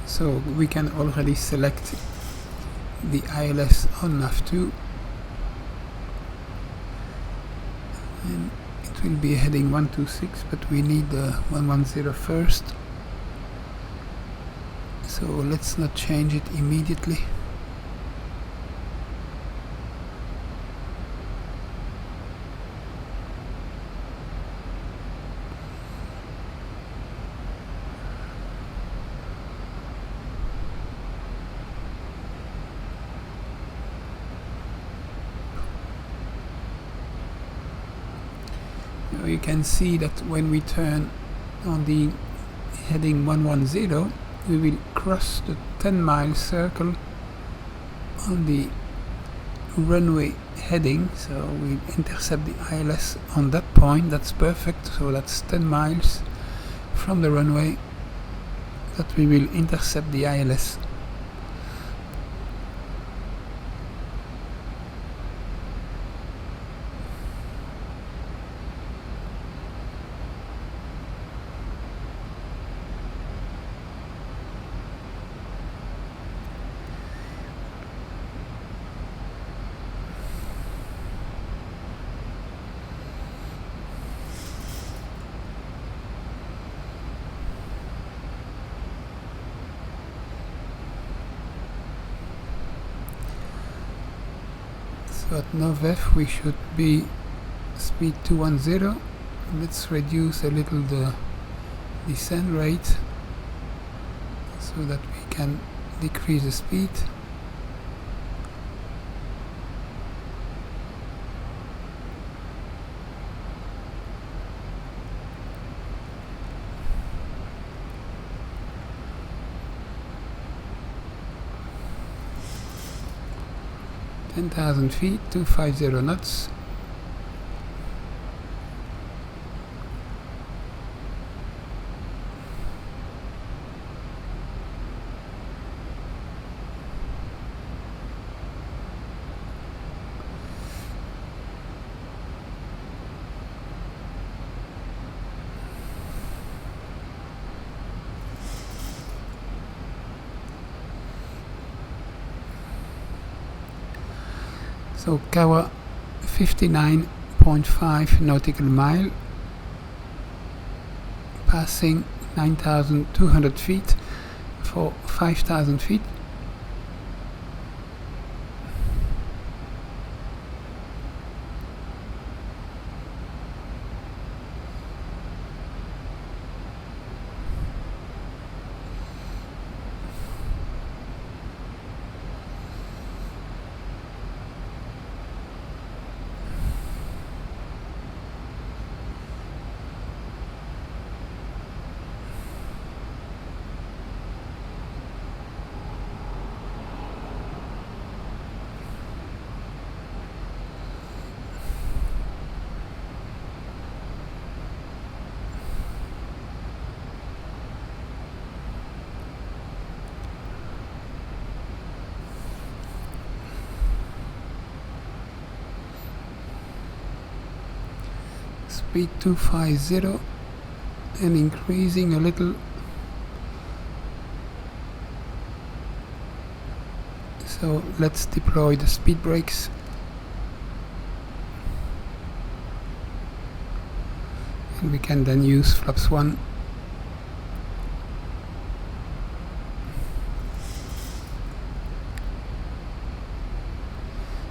So we can already select the ILS on nav2, and it will be heading 126, but we need the 110 first, so let's not change it immediately. You can see that when we turn on the heading 110, we will cross the 10-mile circle on the runway heading, so we intercept the ILS on that point. That's perfect, so that's 10 miles from the runway that we will intercept the ILS. So at Novef we should be speed 210. Let's reduce a little the descent rate so that we can decrease the speed. feet, 250 knots. So Kawa 59.5 nautical mile, passing 9,200 feet for 5,000 feet. Speed 250 and increasing a little. So let's deploy the speed brakes. And we can then use flaps 1.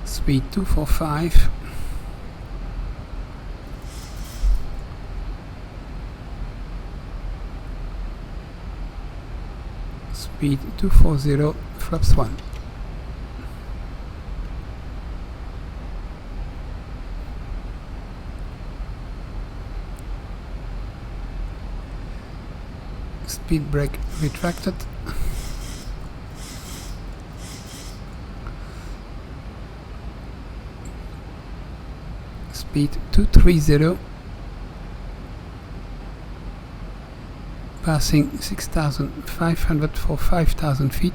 Speed 245. Speed 240, flaps 1. Speed brake retracted. Speed 230. Passing 6,500 for 5,000 feet.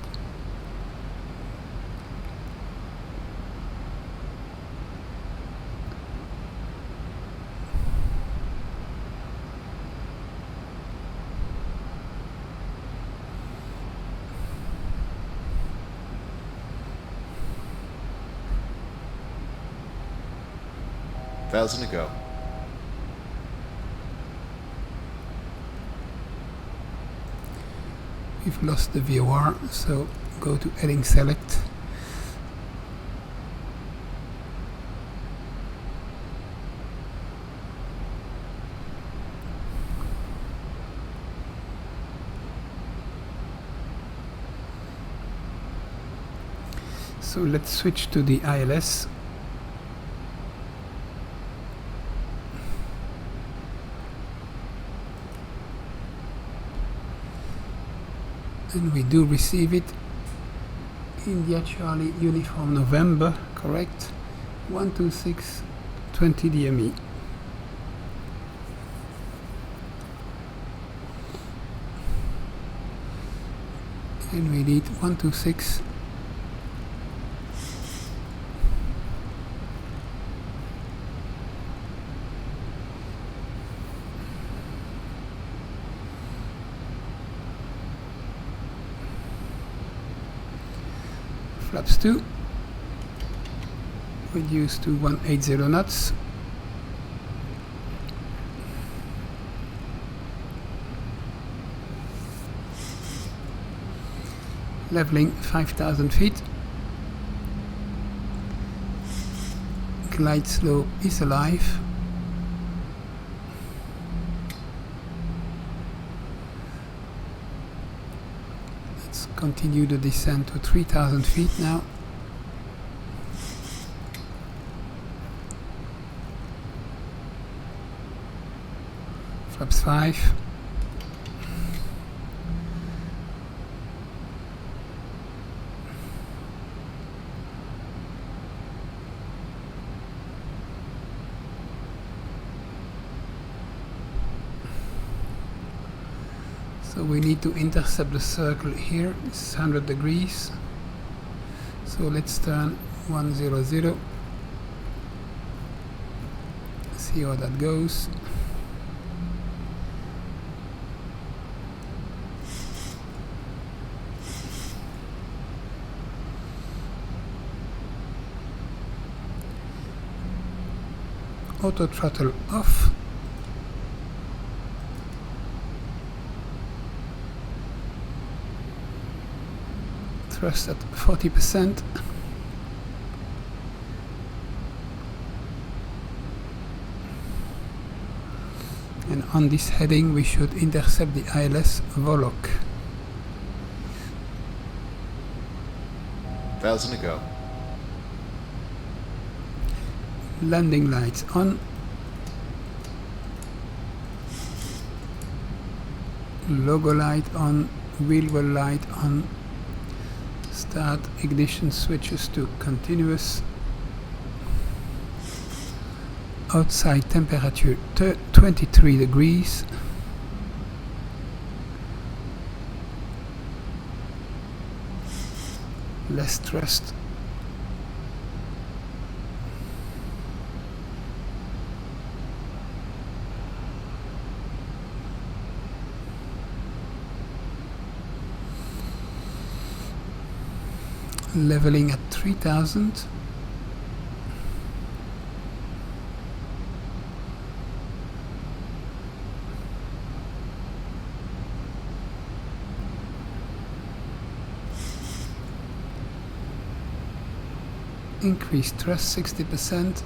Thousand to go. We've lost the VOR, so go to heading select. So let's switch to the ILS. And we do receive it. India Charlie Uniform November, correct. 126 20 DME. And we need 126 flaps 2, reduce to 180 knots. Leveling 5,000 feet. Glide slope is alive. Let's continue the descent to 3,000 feet now. Flaps 5. So we need to intercept the circle here. It's 100 degrees. So let's turn 100. See how that goes. Auto throttle off. Thrust at 40%. And on this heading we should intercept the ILS Volok. 1,000 to go. Landing lights on. Logo light on. Wheel well light on. Start ignition switches to continuous. Outside temperature 23 degrees. Less thrust. Leveling at 3,000. Increased thrust 60%.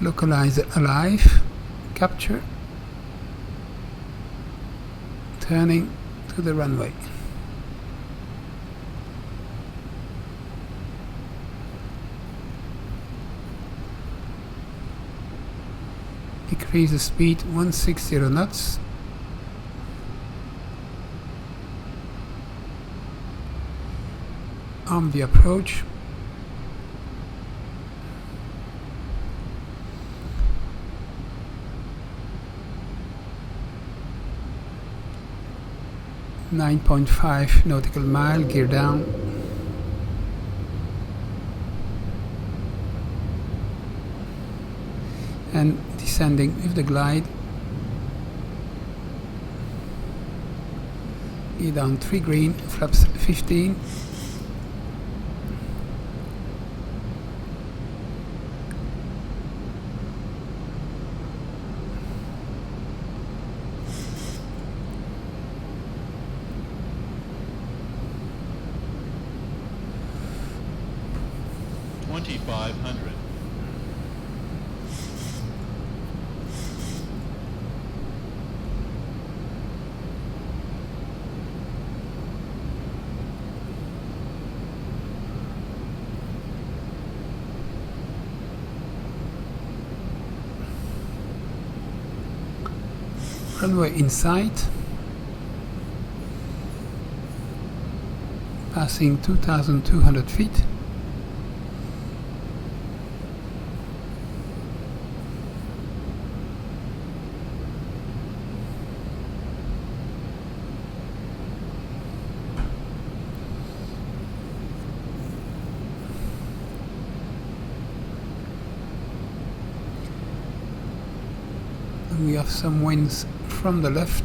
Localizer alive, capture, turning to the runway. Decrease the speed 160 knots. Arm the approach. .5 nautical mile, gear down. And descending with the glide. Gear down 3 green, flaps 15. $2,500. Runway inside, passing 2,200 feet. And we have some winds from the left.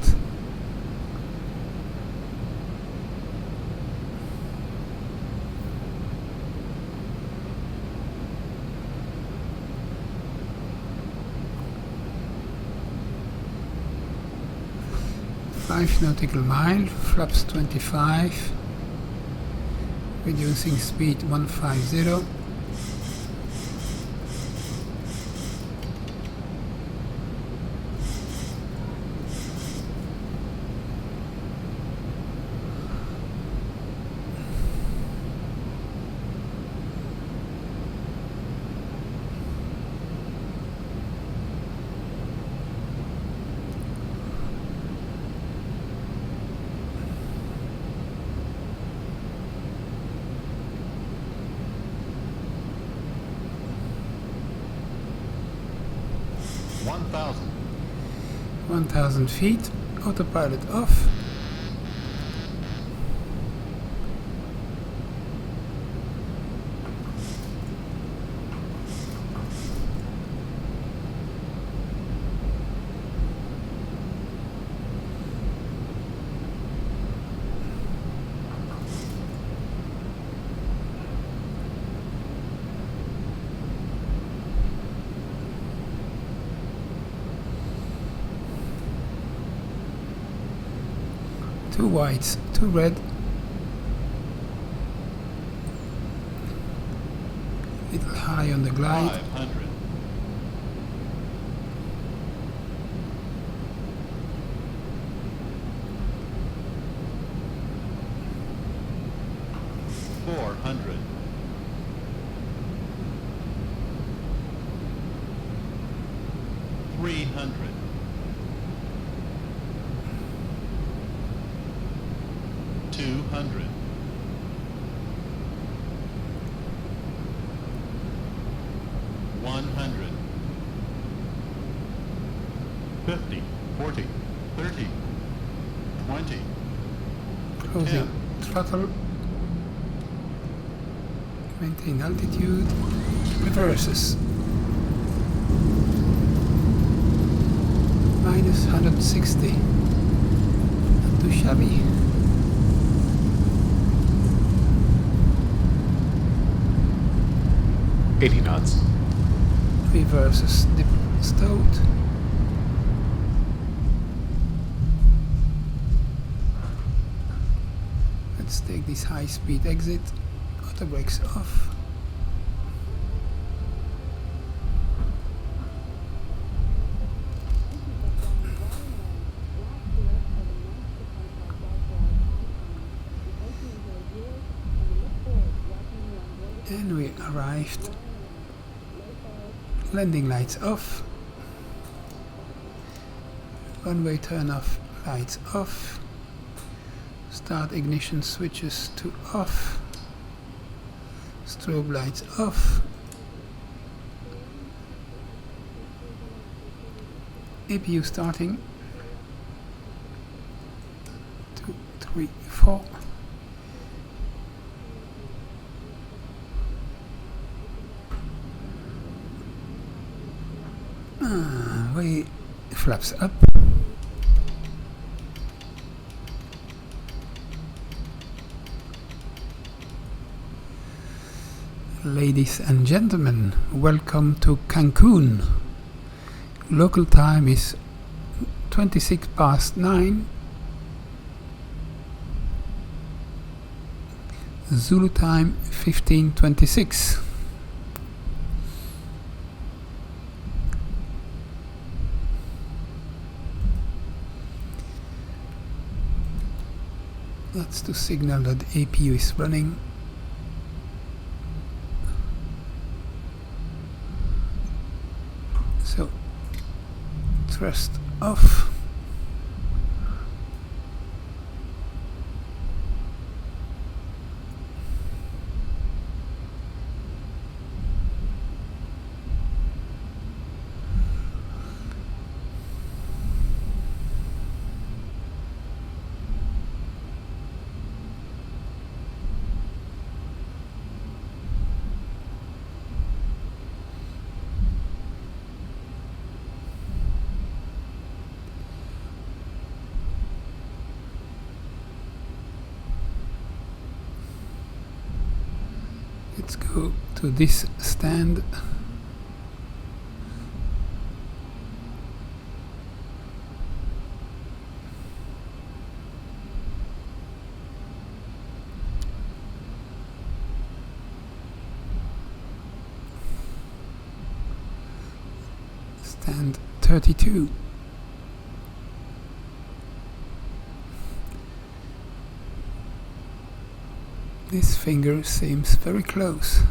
Five nautical mile, flaps 25, reducing speed 150. One 1,000 feet, autopilot off. Two whites, two red. Little high on the glide. 500. 400. 300. 200. 100. 50. 40. 30. 20. Closing 10. throttle. Maintain altitude. Reverses. Minus 160. Not too shabby. knots. Reverses dip stowed. Let's take this high speed exit. Auto brakes off. And we arrived. Landing lights off. Runway turn off, lights off. Start ignition switches to off. Strobe lights off. APU starting. 2, 3, 4. Way flaps up. Ladies and gentlemen, welcome to Cancun. Local time is 26 past 9. Zulu time 15:26. That's to signal that the APU is running. So, thrust off. Let's go to this stand. Stand 32. This finger seems very close.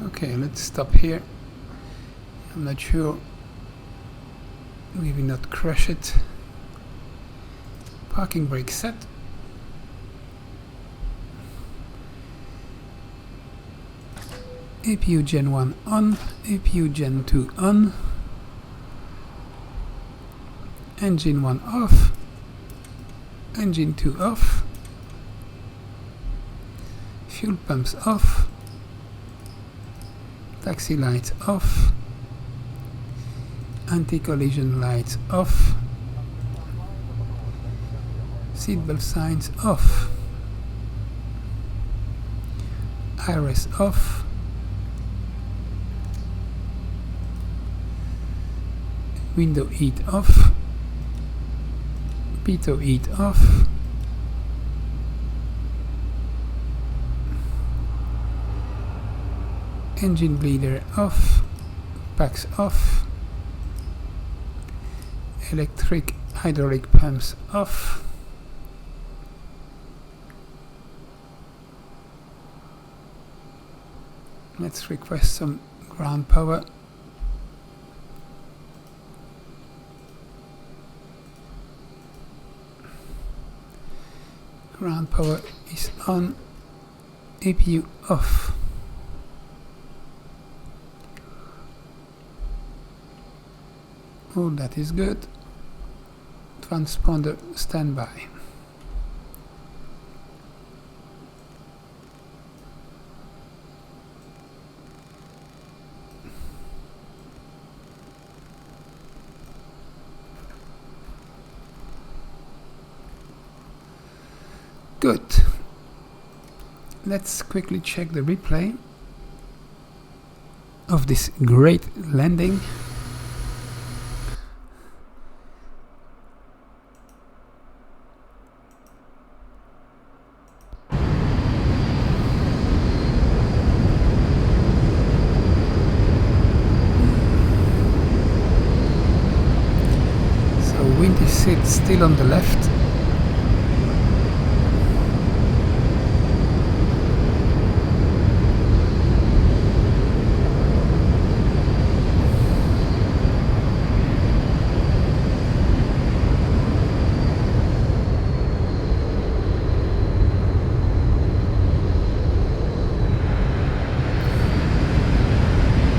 Okay, let's stop here. I'm not sure. Maybe not crush it. Parking brake set. APU Gen 1 on, APU Gen 2 on. Engine 1 off. Engine 2 off. Fuel pumps off. Taxi lights off. Anti-collision lights off. Seatbelt signs off. Iris off. Window heat off. Pitot heat off. Engine bleeder off. Packs off. Electric hydraulic pumps off. Let's request some ground power. Ground power is on. APU off. All that is good. Transponder standby. Good. Let's quickly check the replay of this great landing. Wind is still on the left.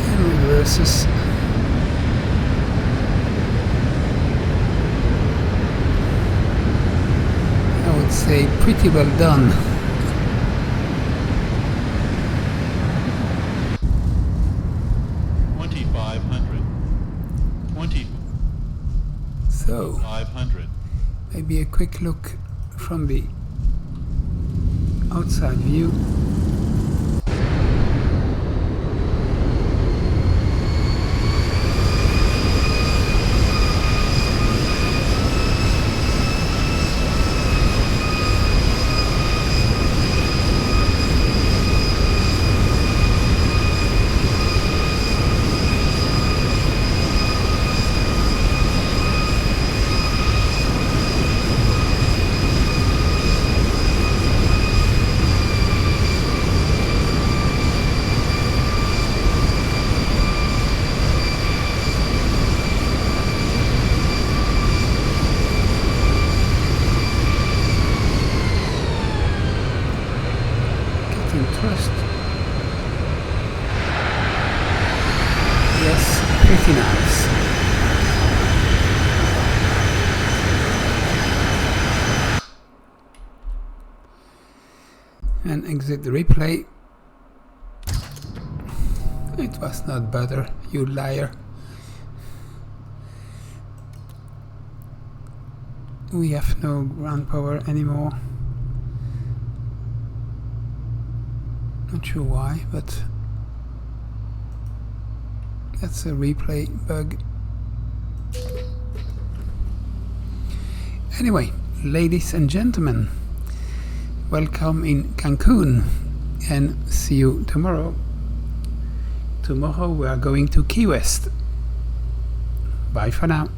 And reverses. Say pretty well done. So 500. Maybe a quick look from the outside view. getting thrust. Yes, pretty nice. And exit the replay. It was not butter, you liar. We have no ground power anymore. Not sure why, but that's a replay bug. Anyway, ladies and gentlemen, welcome in Cancun, and see you tomorrow. Tomorrow we are going to Key West. Bye for now.